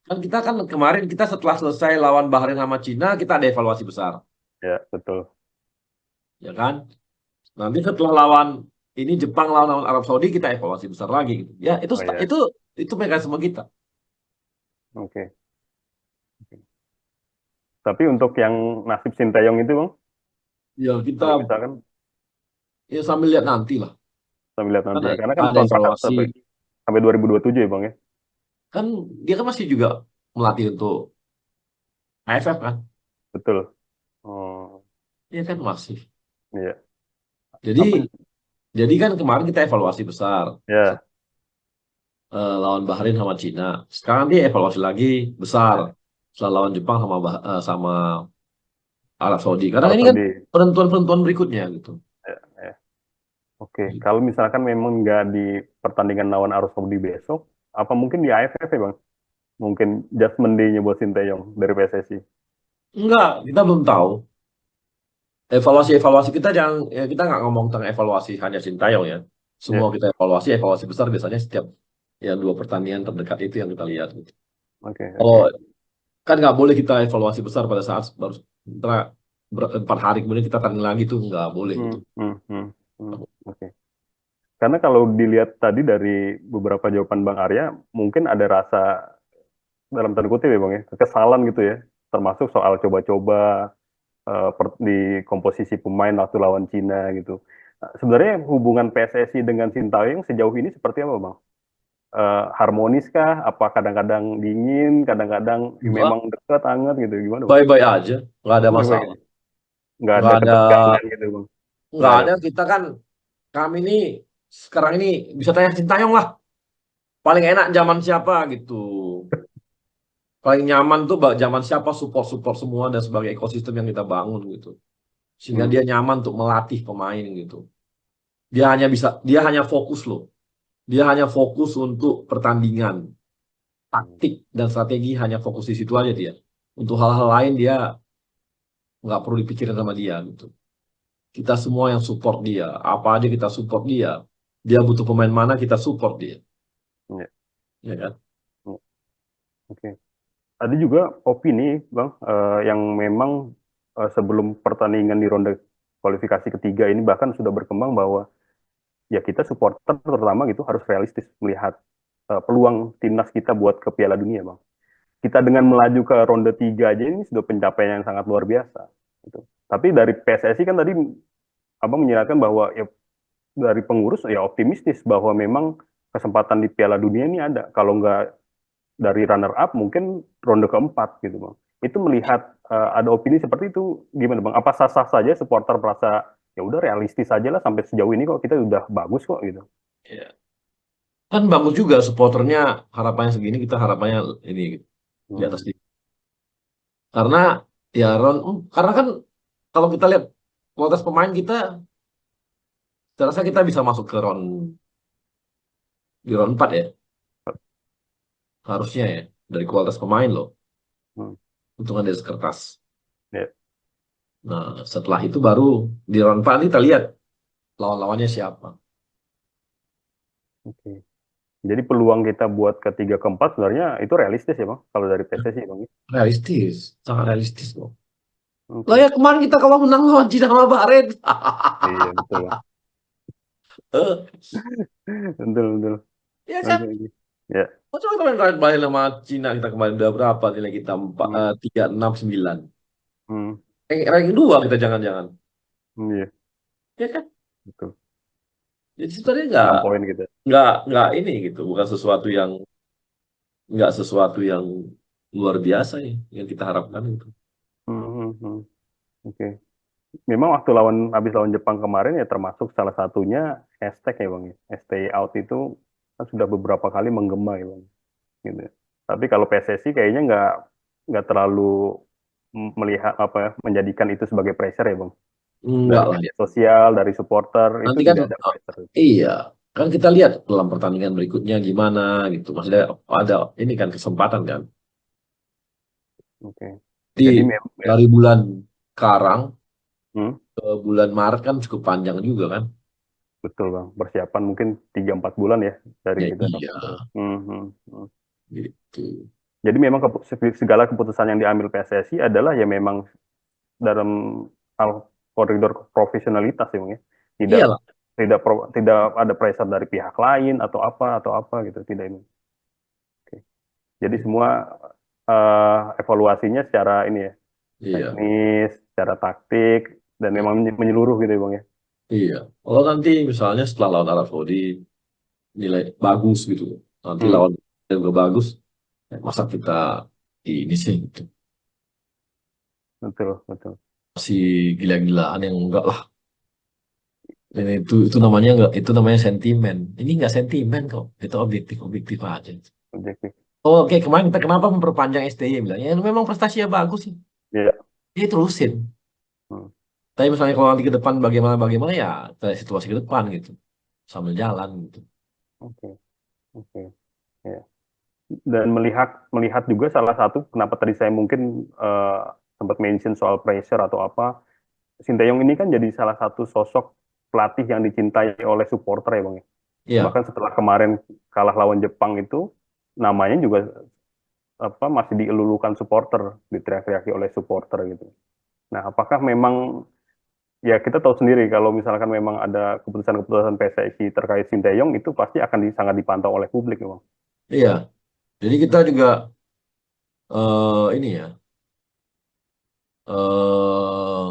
kan kita kan kemarin kita setelah selesai lawan Bahrain sama Cina, kita ada evaluasi besar, Ya, betul. ya kan? Nanti setelah lawan ini Jepang lawan Arab Saudi kita evaluasi besar lagi gitu. Ya, itu Oh ya, itu mekanisme kita. oke. Tapi untuk yang nasib Sinteyong itu, Bang, Ya, kita kalau misalkan ya sambil lihat nanti lah. sambil lihat Kan nanti ya, karena kan ada kontraknya evaluasi. sampai sampai 2027 ya, Bang ya. Kan dia kan masih juga melatih untuk AFF kan? Betul. Oh, Iya kan masih. iya. Jadi Apa? jadi kan kemarin kita evaluasi besar Ya, lawan Bahrain sama Cina. Sekarang dia evaluasi lagi besar ya, setelah lawan Jepang sama sama Arab Saudi. Karena Arab ini kan Saudi. penentuan-penentuan berikutnya gitu. Ya, ya. Oke, kalau misalkan memang nggak di pertandingan lawan Arab Saudi besok, apa mungkin di AFF ya, Bang? Mungkin Judgment Day-nya buat Sinteyong dari PSSI. Enggak, kita belum tahu. Evaluasi-evaluasi kita jangan ya kita nggak ngomong tentang evaluasi hanya Sintayong ya. Semua Ya, kita evaluasi, evaluasi besar biasanya setiap ya 2 pertandingan terdekat itu yang kita lihat gitu. oke, Kalau oke. kan nggak boleh kita evaluasi besar pada saat baru setelah 4 hari kemudian kita tanding lagi tuh nggak boleh Hmm, gitu. hmm, hmm, hmm. Oke. Karena kalau dilihat tadi dari beberapa jawaban Bang Arya, mungkin ada rasa dalam tanda kutip ya Bang ya, kekesalan gitu ya, termasuk soal coba-coba di komposisi pemain waktu lawan Cina gitu. Nah, sebenarnya hubungan PSSI dengan Sintayong sejauh ini seperti apa Bang? Harmonis kah? Apa kadang-kadang dingin, kadang-kadang Enggak, memang dekat, hangat gitu? Gimana Bang? baik-baik aja, nggak ada Baik-baik masalah. aja. Nggak Nggak ada ada, ketegangan gitu Bang? Nggak nggak ada. ada. Kita kan kami ini sekarang ini bisa tanya Sintayong lah. Paling enak zaman siapa gitu. Paling nyaman tuh zaman siapa support-support semua dan sebagai ekosistem yang kita bangun gitu. Sehingga Hmm. dia nyaman untuk melatih pemain gitu. Dia hanya fokus loh. Dia hanya fokus untuk pertandingan. taktik dan strategi hanya fokus di situ aja dia. Untuk hal-hal lain dia nggak perlu dipikirin sama dia gitu. Kita semua yang support dia, apa aja kita support dia. Dia butuh pemain mana kita support dia, Ya, ya kan? ya, oke. Ada juga opini, Bang, yang memang sebelum pertandingan di ronde kualifikasi ketiga ini bahkan sudah berkembang bahwa ya kita supporter terutama gitu harus realistis melihat peluang timnas kita buat ke Piala Dunia, Bang. Kita dengan melaju ke ronde tiga aja ini sudah pencapaian yang sangat luar biasa. Gitu. Tapi dari PSSI kan tadi Abang menyiratkan bahwa ya dari pengurus ya optimistis bahwa memang kesempatan di Piala Dunia ini ada. Kalau nggak dari runner up mungkin ronde keempat gitu bang. Itu melihat ada opini seperti itu gimana bang? Apa sah-sah saja supporter merasa ya udah realistis aja lah sampai sejauh ini kok kita udah bagus kok gitu. Ya. Kan bagus juga supporternya harapannya segini kita harapannya ini gitu, di atas Hmm. dia. Karena ya karena kan kalau kita lihat kualitas pemain kita, saya rasa kita bisa masuk ke di round 4 ya, harusnya ya dari kualitas pemain loh, Hmm. untungan di atas kertas. Ya, Nah, setelah itu baru di round 4 kita lihat lawan-lawannya siapa. oke. Jadi peluang kita buat ketiga keempat sebenarnya itu realistis ya bang kalau dari PSSI bang. Realistis, sangat realistis loh. Lah Oke. ya kemarin kita kalau menang lawan Cina sama Bahrain. Iya betul bang. Eh, Betul betul. ya Oke kan? oke. Ya. Coba kemarin Bahrain sama Cina kita kemarin udah berapa nilai kita Hmm. 3-6-9. Hmm. Ranking 2 kita jangan-jangan. Iya Ya kan? betul. Jadi sebenarnya 6 poin gitu. nggak ini gitu, bukan sesuatu yang nggak sesuatu yang luar biasa ya yang kita harapkan itu. Hmm, hmm, hmm. Oke. Memang waktu habis lawan Jepang kemarin ya termasuk salah satunya hashtag ya bang ya. Stay out itu kan sudah beberapa kali menggema ya bang. Gitu. Tapi kalau PSSI kayaknya nggak terlalu melihat apa ya, menjadikan itu sebagai pressure ya bang. Enggak Dari lah. media sosial, dari supporter itu Nanti kan tidak ada pressure. iya, kan kita lihat dalam pertandingan berikutnya gimana gitu. Maksudnya ada ini kan kesempatan kan. Oke. Di Jadi memang ya, dari bulan sekarang hmm, ke bulan Maret kan cukup panjang juga kan. betul bang. Persiapan mungkin 3-4 bulan ya dari Ya kita iya, November. Hmm, hmm, hmm. gitu. Jadi memang segala keputusan yang diambil PSSI adalah ya memang dalam hal koridor profesionalitas ya, Bang, ya. Tidak Iyalah. tidak ada pressure dari pihak lain atau apa gitu, tidak ini. Oke. Jadi semua evaluasinya secara ini ya, Iya, teknis, secara taktik dan iya, memang menyeluruh gitu ya, Bang ya. iya. Kalau nanti misalnya setelah lawan Arab Saudi nilai bagus gitu, nanti Hmm, lawan juga bagus, masa kita ini sih gitu. betul, betul. Masih gila-gilaan yang enggak lah. Dan itu namanya enggak, itu namanya sentimen. Ini enggak sentimen kok. Itu objektif aja. Objektif. Oh, oke, kemarin kita kenapa memperpanjang STY bilangnya memang prestasinya bagus sih. Ya. Dia terusin. Hmm, Tapi misalnya kalau nanti ke depan bagaimana bagaimana ya dari situasi ke depan gitu. Sambil jalan gitu. oke, oke. Ya. Dan melihat melihat juga salah satu kenapa tadi saya mungkin sempat mention soal pressure atau apa. Sinteyong ini kan jadi salah satu sosok pelatih yang dicintai oleh supporter ya Bang. Ya. Iya, Bahkan setelah kemarin kalah lawan Jepang itu namanya juga apa masih dielulukan supporter, diteriaki oleh supporter gitu. Nah, apakah memang ya kita tahu sendiri kalau misalkan memang ada keputusan-keputusan PSSI terkait Sinteyong itu pasti akan sangat dipantau oleh publik ya Bang. iya. Jadi kita juga ini ya eh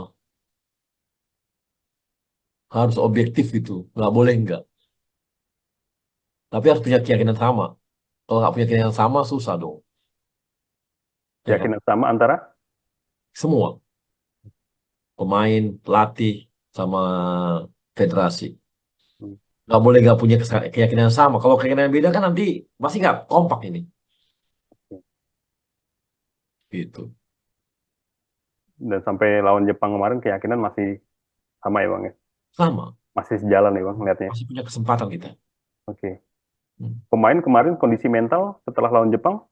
harus objektif gitu. Nggak boleh enggak. Tapi harus punya keyakinan sama. Kalau nggak punya keyakinan sama susah dong. Ya kan? Keyakinan sama antara Semua pemain, pelatih, sama federasi. hmm, Nggak boleh nggak punya keyakinan yang sama. Kalau keyakinan yang beda kan nanti pasti nggak kompak ini. Gitu. dan sampai lawan Jepang kemarin keyakinan masih sama ya Bang ya. Sama. Masih sejalan ya Bang lihatnya. Masih punya kesempatan kita. Oke. Hmm. Pemain kemarin kondisi mental setelah lawan Jepang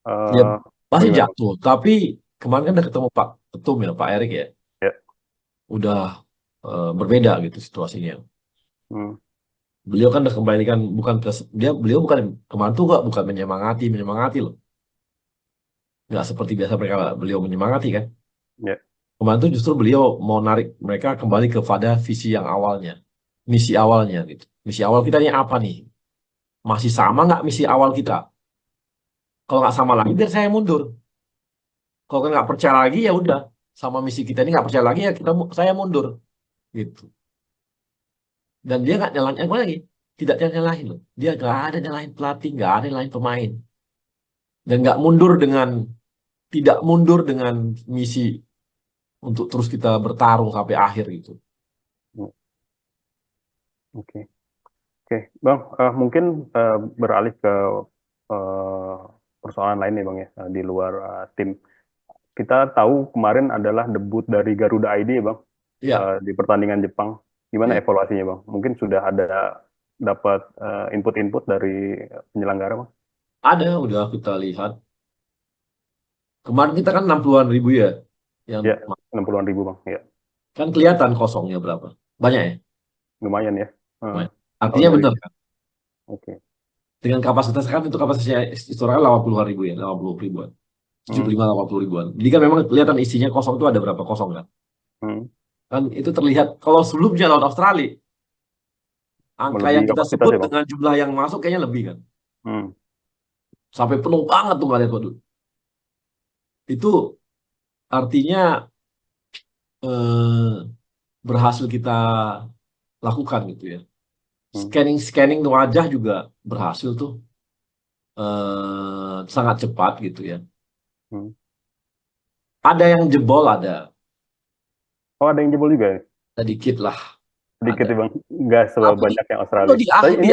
Ya Eh, pasti Bagaimana Bang? jatuh. Tapi kemarin kan udah ketemu Pak Ketum ya, Pak Erik ya. Ya. Udah berbeda gitu situasinya. Hmm. Beliau kan udah kembalikan bukan beliau bukan kemarin tuh nggak bukan menyemangati loh. Nggak seperti biasa mereka beliau menyemangati kan. Ya. Kemarin tuh justru beliau mau narik mereka kembali kepada visi yang awalnya, misi awalnya gitu. Misi awal kita ini apa nih? Masih sama nggak misi awal kita? Kalau nggak sama lagi, biar saya mundur. Kalau nggak percaya lagi ya udah, sama misi kita ini nggak percaya lagi ya saya mundur gitu. Dan dia nggak nyalahin apa lagi, tidak nyalahin loh. Dia nggak ada nyalahin pelatih, nggak ada nyalahin pemain, dan nggak mundur dengan tidak mundur dengan misi untuk terus kita bertarung sampai akhir gitu. Hmm. Oke. Oke, Bang, mungkin beralih ke eh, persoalan lain nih, Bang ya, di luar tim. Kita tahu kemarin adalah debut dari Garuda ID, ya, Bang, Iya, di pertandingan Jepang. Gimana iya. evaluasinya, Bang? Mungkin sudah ada dapat input-input dari penyelenggara, Bang? Ada, udah kita lihat. Kemarin kita kan 60-an ribu ya, yang Ya, 60-an ribu, Bang. Ya, kan kelihatan kosongnya berapa. Banyak ya? lumayan ya. Banyak. Kalau Artinya dari, benar kan? oke. Dengan kapasitas kan itu kapasitasnya istora kan 80-an ribu ya, 80 ribuan. Hmm, 75 80 ribuan. Jadi kan memang kelihatan isinya kosong itu ada berapa kosong kan? hmm. Kan itu terlihat kalau sebelumnya lawan Australia, angka yang Melebihi kita kapasitas sebut ya, Bang? dengan jumlah yang masuk kayaknya lebih kan. Hmm, Sampai penuh banget tuh nggak lihat waduh. Itu artinya eh, berhasil kita lakukan gitu ya. hmm, Scanning wajah juga berhasil tuh sangat cepat gitu ya. hmm. Ada yang jebol ada, Oh, ada yang jebol juga ya? sedikit lah Sedikit ada. ya, Bang. Nggak Tapi sebanyak yang itu Australia. Tapi ini,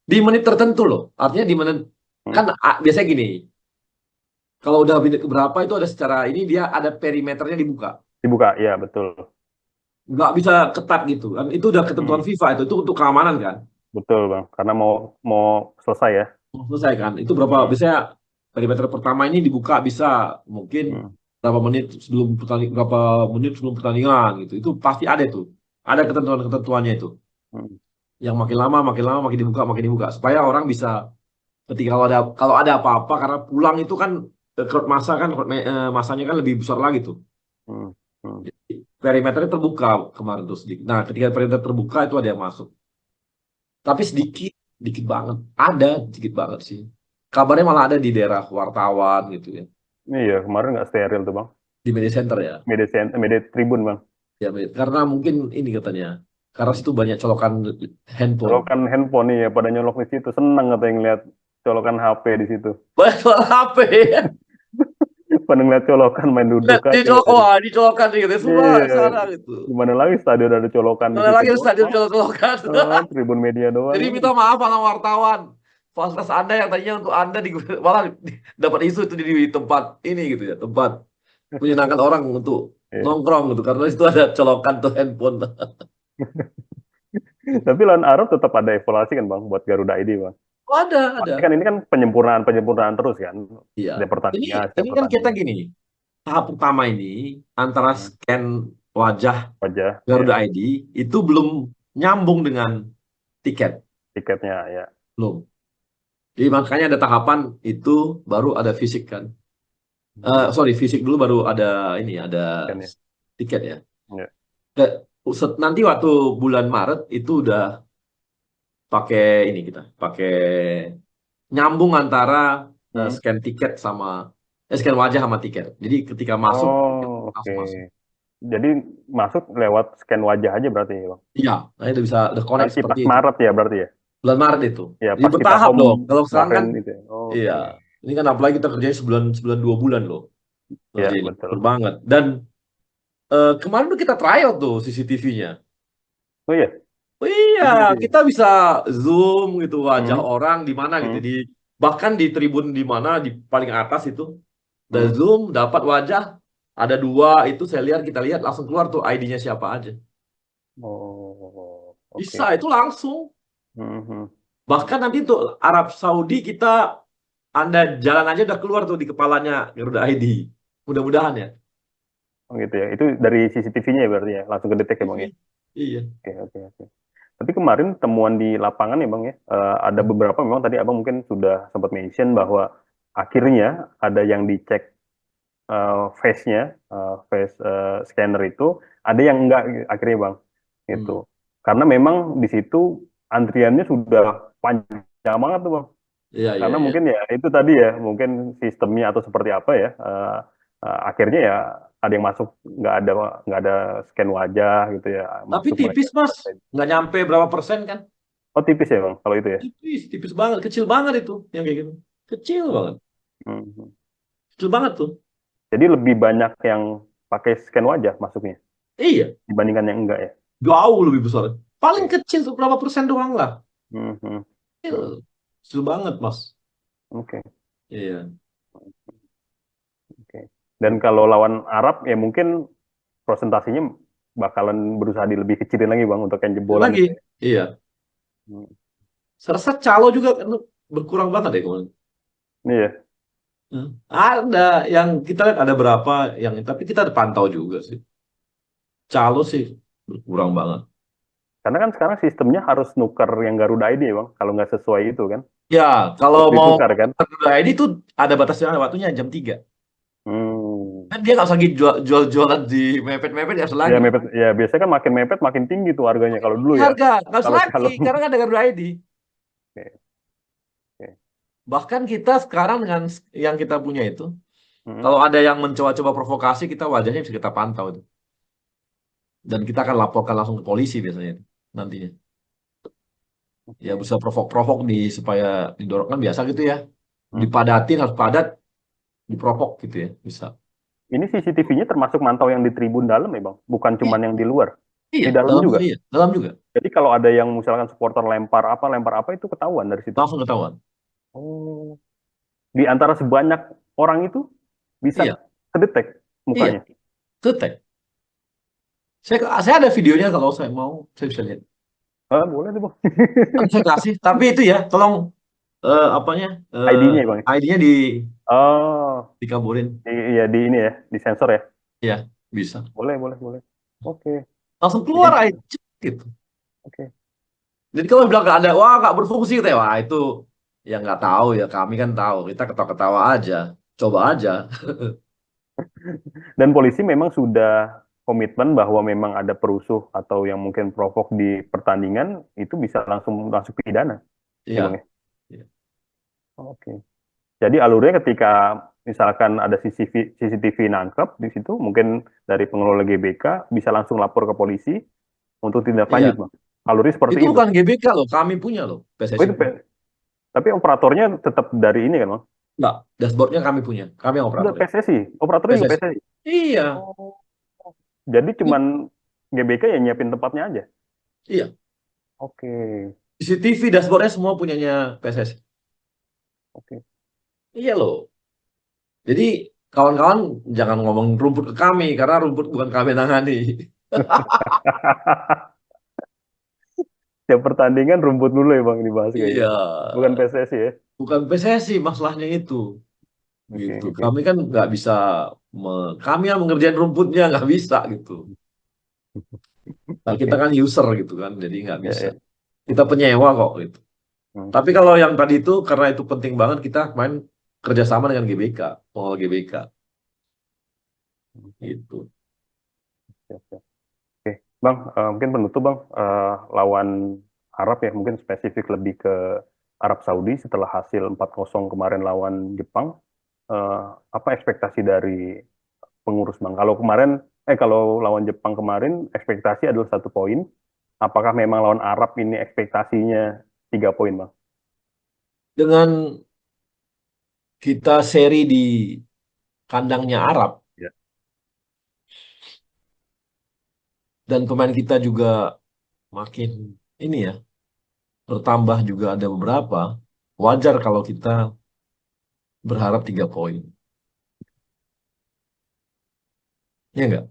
di menit tertentu loh. Artinya di menit hmm, kan biasanya gini. Kalau udah menit berapa itu ada secara ini dia ada perimeternya dibuka. dibuka, ya betul. Nggak bisa ketat gitu kan. Itu udah ketentuan Hmm, FIFA itu untuk keamanan kan. betul, Bang. Karena mau mau selesai ya. Selesai kan. Itu berapa Hmm, biasanya perimeter pertama ini dibuka bisa mungkin hmm, berapa menit sebelum berapa menit sebelum pertandingan gitu. Itu pasti ada tuh. Ada ketentuan-ketentuannya itu. hmm, Yang makin lama makin dibuka supaya orang bisa ketika kalau ada apa-apa karena pulang itu kan crowd massa kan masanya kan lebih besar lagi tuh. hmm, hmm. Perimeternya terbuka kemarin tuh sedikit. Nah, ketika perimeter terbuka itu ada yang masuk. Tapi sedikit, sedikit banget. Ada sedikit banget sih. Kabarnya malah ada di daerah wartawan gitu ya. Iya, kemarin nggak steril tuh, Bang. Di media center ya. Media Tribun, Bang. Ya, karena mungkin ini katanya. Karena situ banyak colokan handphone. Colokan handphone nih ya, pada nyolok di situ. Seneng kata yang lihat colokan HP di situ. Banyak HP. Pada ngeliat colokan main duduk aja. Wah, dicolokan gitu. Semua Iya, sana gitu. gimana lagi stadion ada colokan di Mana situ lagi stadion doang. colok-colokan. Tribun media doang. Jadi minta maaf sama wartawan. Fasilitas Anda yang tadinya untuk Anda malah dapat isu itu di tempat ini gitu ya, tempat menyenangkan orang untuk Iya. nongkrong gitu karena itu ada colokan tuh handphone. Tapi lawan Arab tetap ada evaluasi kan, Bang, buat Garuda ID, Bang. Oh, Pasti ada. kan ini kan penyempurnaan terus kan. Iya. Setiap Ini pertandingan, setiap ini kan kita pertandingan. gini. Tahap pertama ini antara Hmm. scan wajah Wajah, ya, Garuda ID itu belum nyambung dengan tiket, tiketnya, ya. belum. Jadi makanya ada tahapan itu baru ada fisik kan. Sorry, fisik dulu baru ada ini ada Kan ya. tiket ya. Ya. Ke- Nanti waktu bulan Maret itu udah pakai ini kita, pakai nyambung antara Hmm. scan tiket sama scan wajah sama tiket. Jadi ketika masuk Oh, oke. langsung masuk. Jadi masuk lewat scan wajah aja berarti ya, Bang. Iya, nah itu bisa udah connect Nanti seperti pas itu. Maret ya berarti ya. Bulan Maret itu. Ya, Jadi pas kita bertahap home dong. Kalau sekarang kemarin kan, itu ya. iya. Oke. Ini kan apalagi kita kerjanya sebulan, sebulan 2 bulan loh. Ya, Ngerjain betul. betul banget. Dan kemarin tuh kita trial tuh CCTV-nya. Oh iya, Oh iya, CCTV. kita bisa zoom gitu wajah Hmm, orang di mana gitu hmm, di bahkan di tribun di mana di paling atas itu dan hmm. zoom dapat wajah ada dua itu saya lihat kita lihat langsung keluar tuh ID-nya siapa aja. Oh, Bisa oke. itu langsung. Hmm, hmm, Bahkan nanti untuk Arab Saudi kita Anda jalan aja udah keluar tuh di kepalanya Garuda ID. Mudah-mudahan ya. Oh gitu ya. Itu dari CCTV-nya ya berarti ya, langsung kedetek ya Bang ya. Iya. Oke, oke, oke. Tapi kemarin temuan di lapangan ya Bang ya, ada beberapa memang tadi Abang mungkin sudah sempat mention bahwa akhirnya ada yang dicek face-nya, face scanner itu, ada yang enggak akhirnya Bang, Hmm. gitu. Karena memang di situ antriannya sudah panjang banget tuh Bang. Iya, iya, Karena iya. mungkin ya itu tadi ya, mungkin sistemnya atau seperti apa ya, akhirnya ya ada yang masuk nggak ada scan wajah gitu ya, Tapi masuk mereka. tipis, Mas. Nggak nyampe berapa persen kan? Oh tipis ya Bang, kalau itu ya. Tipis, tipis banget. Kecil banget itu yang kayak gitu. Kecil banget. Mhm. Kecil banget tuh. Jadi lebih banyak yang pakai scan wajah masuknya Iya, dibandingkan yang enggak ya. jauh lebih besar. Paling Oke. kecil tuh berapa persen doang lah. Mhm. Mhm. Kecil. Kecil banget, Mas. Oke, Iya. oke. Dan kalau lawan Arab ya mungkin presentasinya bakalan berusaha di lebih kecilin lagi Bang untuk yang Kecil jebolan lagi. itu ya. Iya. Hmm. Saya rasa calo juga kan berkurang banget deh kemarin. Iya, Hmm. Ada yang kita lihat ada berapa yang tapi kita pantau juga sih. Calo sih berkurang banget. karena kan sekarang sistemnya harus nuker yang Garuda ID ya Bang, kalau nggak sesuai itu kan, Ya, kalau harus mau ditukar kan. Garuda ID tuh ada batasnya waktunya jam 3. Hmm. Kan dia nggak usah lagi jualan di mepet-mepet nggak usah Ya lagi. mepet, ya biasanya kan makin mepet makin tinggi tuh harganya kalau dulu ya. Harga nggak usah Kalau lagi kalau karena kan ada Garuda ID. Oke, oke. Bahkan kita sekarang dengan yang kita punya itu, Hmm. kalau ada yang mencoba-coba provokasi, kita wajahnya bisa kita pantau itu. Dan kita akan laporkan langsung ke polisi biasanya itu, nantinya. Ya Oke. bisa provok-provok di supaya didorong kan biasa gitu ya. Hmm. Dipadatin harus padat, diprovok gitu ya, bisa. Ini CCTV-nya termasuk mantau yang di tribun dalam ya Bang, bukan Iya, cuman yang di luar, iya, di dalam dalam juga juga. iya, dalam juga. Jadi kalau ada yang misalkan supporter lempar apa itu ketahuan dari situ. Langsung ketahuan. Oh, di antara sebanyak orang itu bisa Iya, kedetek iya, mukanya. ketek. Saya ada videonya kalau saya mau, saya bisa lihat. Ah, boleh tuh Bang. Kan saya kasih, tapi itu ya, tolong apanya ID-nya ya Bang. ID-nya Oh, dikabulin. iya di ini ya, di sensor ya. Ya, bisa. Boleh, boleh, boleh. Oke. Langsung Jadi, keluar aja gitu. oke. Jadi kalau bilang nggak ada, wah nggak berfungsi gitu ya, wah itu ya nggak tahu ya. Kami kan tahu, kita ketawa-ketawa aja, coba aja. Dan polisi memang sudah komitmen bahwa memang ada perusuh atau yang mungkin provok di pertandingan itu bisa langsung masuk pidana, ya Bang Iya, ya. iya, Oke. Jadi alurnya ketika misalkan ada CCTV nangkep di situ, mungkin dari pengelola GBK bisa langsung lapor ke polisi untuk tindak iya. lanjut, Bang. Alurnya seperti Itu itu. bukan GBK loh, kami punya loh, Oh, PSSI itu, punya. tapi operatornya tetap dari ini kan, Bang? Enggak, dashboardnya kami punya, kami yang Udah operatornya. PSSI, operatornya juga PSSI. PSSI. Iya, Oh, jadi cuman GBK yang nyiapin tempatnya aja. iya. Oke, CCTV dashboardnya semua punyanya PSSI. oke. Iya loh. Jadi kawan-kawan jangan ngomong rumput ke kami karena rumput bukan kami tangani. Ya pertandingan rumput dulu ya Bang dibahas kayaknya. Iya, Bukan PSSI ya. bukan PSSI masalahnya itu. Oke, Gitu. oke. Kami kan nggak bisa, kami yang mengerjain rumputnya nggak bisa gitu. Nah, kita Oke. kan user gitu kan, jadi nggak Ya, bisa. ya. Kita penyewa kok gitu. Hmm. Tapi kalau yang tadi itu karena itu penting banget kita main kerjasama dengan GBK, pengelola GBK Oke, gitu. siap, siap. Oke, Bang, mungkin penutup Bang, lawan Arab ya, mungkin spesifik lebih ke Arab Saudi setelah hasil 4-0 kemarin lawan Jepang, eh, apa ekspektasi dari pengurus Bang? Kalau lawan Jepang kemarin ekspektasi adalah 1 poin, apakah memang lawan Arab ini ekspektasinya 3 poin Bang? Dengan kita seri di kandangnya Arab Ya. dan pemain kita juga makin ini ya bertambah juga ada beberapa, wajar kalau kita berharap 3 poin. Ya enggak?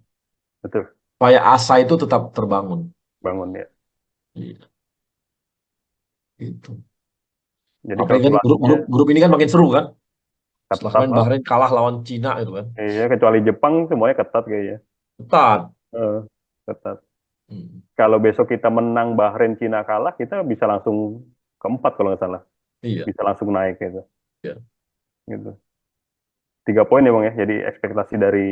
Betul, Supaya asa itu tetap terbangun. bangun ya. Iya, gitu. Jadi Apalagi kan kalkulasinya grup ini kan makin seru kan. Setelah ketat kemarin lah. Bahrain kalah lawan Cina itu kan. Iya, kecuali Jepang semuanya ketat kayaknya. Ketat. Eh, ketat. Hmm. Kalau besok kita menang Bahrain Cina kalah, kita bisa langsung keempat kalau nggak salah. Iya, Bisa langsung naik gitu. iya, Gitu. 3 poin ya bang ya. Jadi ekspektasi dari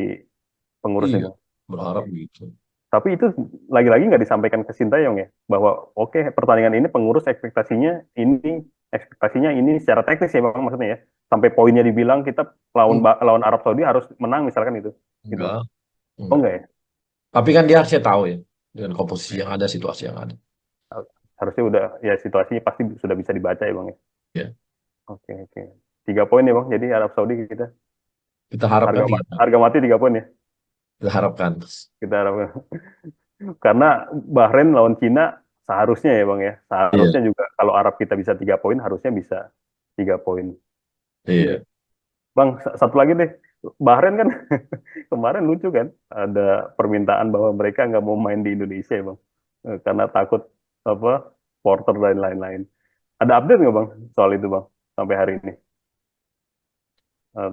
pengurus iya. ini. Oke. Berharap gitu. Tapi itu lagi-lagi nggak disampaikan ke Sintayong ya, bahwa oke pertandingan ini pengurus ekspektasinya ini secara teknis ya bang maksudnya ya. Sampai poinnya dibilang kita lawan Hmm. lawan Arab Saudi harus menang misalkan itu. Gitu. Enggak, Oh enggak. enggak ya? Tapi kan dia harusnya tahu ya dengan komposisi yang ada, situasi yang ada. Harusnya udah ya situasinya pasti sudah bisa dibaca ya bang ya. Ya, Oke oke. 3 poin ya bang. Jadi Arab Saudi kita kita harapkan harga tiga poin. harga mati 3 poin ya. Kita harapkan. Kita harapkan. Karena Bahrain lawan Cina seharusnya ya bang ya. Iya, Seharusnya juga kalau Arab kita bisa 3 poin harusnya bisa 3 poin. Iya. iya. Bang, satu lagi deh. Bahrain kan kemarin lucu kan, ada permintaan bahwa mereka nggak mau main di Indonesia ya bang. Karena takut apa porter dan lain-lain. Ada update nggak bang soal itu bang sampai hari ini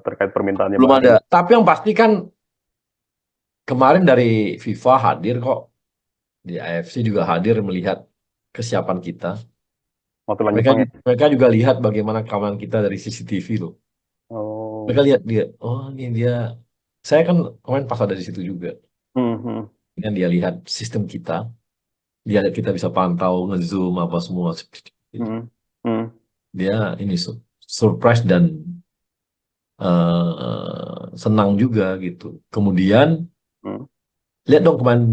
terkait permintaannya Belum Bahrain? ada. Tapi yang pasti kan kemarin dari FIFA hadir kok. Di AFC juga hadir melihat kesiapan kita. Waktu lawan Mereka Jepang ya? mereka juga lihat bagaimana kawan kita dari CCTV loh. Oh, Mereka lihat dia, oh ini dia. Saya kan kemarin pas ada di situ juga. hmm, hmm, Kan dia lihat sistem kita, dia lihat kita bisa pantau, ngezoom apa semua seperti itu. hmm, hmm, Dia ini surprise dan senang juga gitu. Kemudian hmm, lihat dong kemarin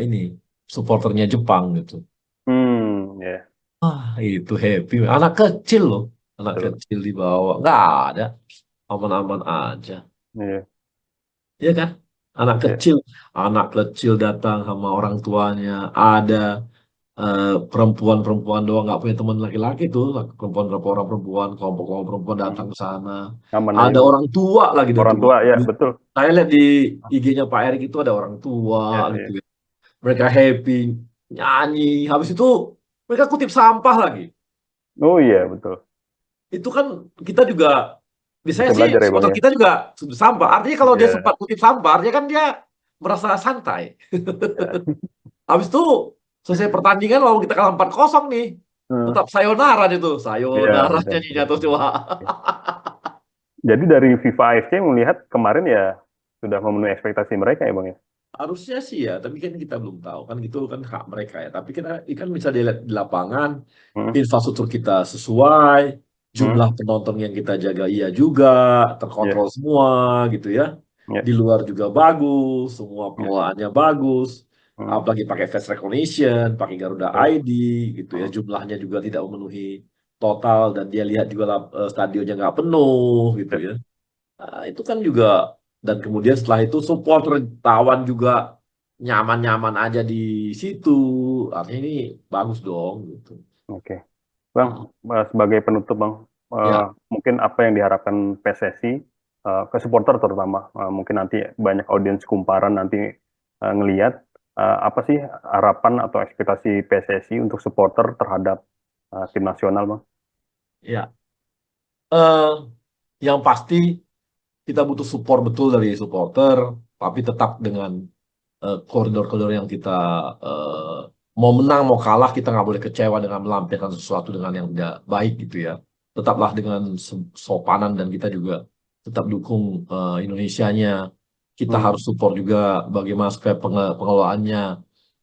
ini supporternya Jepang gitu. ya, Ah, itu happy. Anak kecil loh. Anak betul. kecil dibawa. Nggak ada. Aman-aman aja. Iya, Iya kan? Anak iya, kecil. Anak kecil datang sama orang tuanya. Ada perempuan-perempuan doang. Nggak punya teman laki-laki tuh. Perempuan, berapa orang perempuan. Kelompok-kelompok perempuan datang hmm, ke sana. aman aja Ada bang. orang tua lagi dan Orang tua. tua ya betul. Saya lihat di IG-nya Pak Erik itu ada orang tua Ya, gitu ya. ya. Mereka happy. Nyanyi. Habis itu mereka kutip sampah lagi. Oh iya betul. Itu kan kita juga biasanya Bisa sih belajar ya bang supporter ya. kita juga sudut sampah. Artinya kalau dia Iya, sempat kutip sampah, artinya kan dia merasa santai. iya, Habis itu selesai pertandingan lalu kita kalah 4-0 nih. hmm, Tetap sayonara itu. iya Sayonara betul, nyanyinya betul, tuh betul. coba. Jadi dari FIFA AFC melihat kemarin ya sudah memenuhi ekspektasi mereka ya bang ya. Harusnya sih ya, tapi kan kita belum tahu kan gitu kan hak mereka ya. Tapi kita kan bisa dilihat di lapangan, Hmm, infrastruktur kita sesuai, hmm, jumlah penonton yang kita jaga iya juga, terkontrol ya, semua gitu ya. ya, Di luar juga bagus, semua ya, pengelolaannya bagus, hmm, apalagi pakai face recognition, pakai Garuda betul. ID gitu ya. Hmm, Jumlahnya juga tidak memenuhi total dan dia lihat juga stadionnya nggak penuh gitu ya, ya. Nah, itu kan juga dan kemudian setelah itu supporter tawan juga nyaman-nyaman aja di situ. Artinya ini bagus dong gitu. oke. Bang, sebagai penutup Bang, eh, Ya, mungkin apa yang diharapkan PSSI ke supporter terutama, mungkin nanti banyak audiens kumparan nanti ngelihat apa sih harapan atau ekspektasi PSSI untuk supporter terhadap tim nasional Bang? ya. Eh, yang pasti kita butuh support betul dari supporter, tapi tetap dengan koridor-koridor yang kita eh, mau menang mau kalah kita nggak boleh kecewa dengan melampirkan sesuatu dengan yang tidak baik gitu ya. Tetaplah dengan sopanan dan kita juga tetap dukung Indonesianya. Kita Hmm, harus support juga bagaimana supaya pengelolaannya.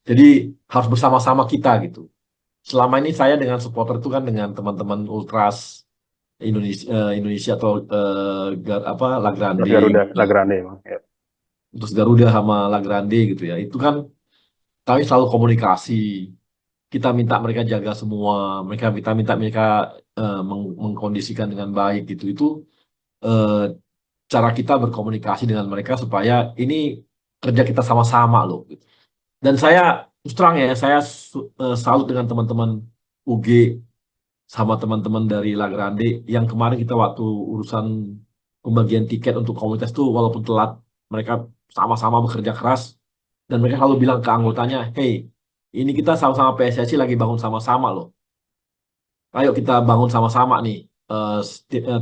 Jadi harus bersama-sama kita gitu. Selama ini saya dengan supporter itu kan dengan teman-teman Ultras Indonesia atau apa La Terus Grande Garuda, gitu La ya. Grande Bang. Ya. Terus Garuda sama La Grande gitu ya. Itu kan kami selalu komunikasi. Kita minta mereka jaga semua. Mereka kita minta mereka mengkondisikan dengan baik gitu. Itu eh, cara kita berkomunikasi dengan mereka supaya ini kerja kita sama-sama loh. Gitu. Dan saya terus terang ya, saya salut dengan teman-teman UG sama teman-teman dari La Grande yang kemarin kita waktu urusan pembagian tiket untuk komunitas itu walaupun telat mereka sama-sama bekerja keras dan mereka selalu bilang ke anggotanya, hey ini kita sama-sama PSSI lagi bangun sama-sama loh. Ayo kita bangun sama-sama nih.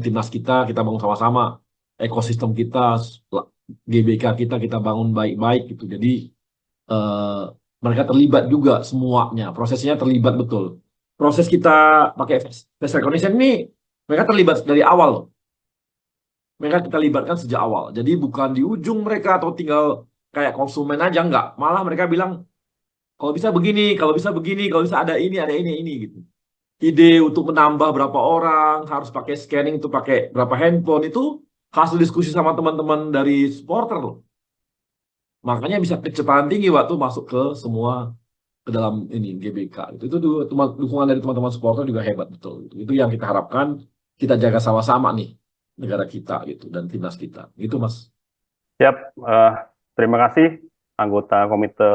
Timnas kita bangun sama-sama. Ekosistem kita, GBK kita bangun baik-baik gitu. Jadi eh, mereka terlibat juga semuanya. Prosesnya terlibat betul. Proses kita pakai face recognition ini mereka terlibat dari awal loh. Mereka kita libatkan sejak awal. Jadi bukan di ujung mereka atau tinggal kayak konsumen aja enggak. Malah mereka bilang kalau bisa begini, kalau bisa begini, kalau bisa ada ini gitu. Ide untuk menambah berapa orang, harus pakai scanning itu pakai berapa handphone itu hasil diskusi sama teman-teman dari supporter loh. Makanya bisa kecepatan tinggi waktu masuk ke semua ke dalam ini GBK. Itu dukungan dari teman-teman supporter juga hebat betul. Itu yang kita harapkan kita jaga sama-sama nih negara kita gitu dan timnas kita. Gitu Mas. Siap, terima kasih anggota Komite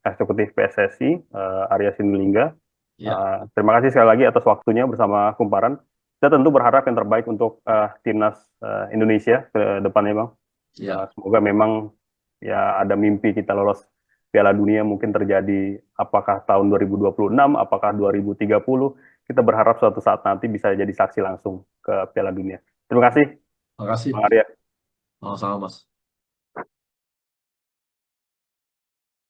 Eksekutif PSSI, Arya Sinulinga. Ya, Terima kasih sekali lagi atas waktunya bersama Kumparan. Kita tentu berharap yang terbaik untuk timnas Indonesia ke depannya, Bang. ya. Semoga memang ya ada mimpi kita lolos Piala Dunia mungkin terjadi apakah tahun 2026, apakah 2030. Kita berharap suatu saat nanti bisa jadi saksi langsung ke Piala Dunia. Terima kasih, Terima kasih. Bang Arya. Sama-sama Mas.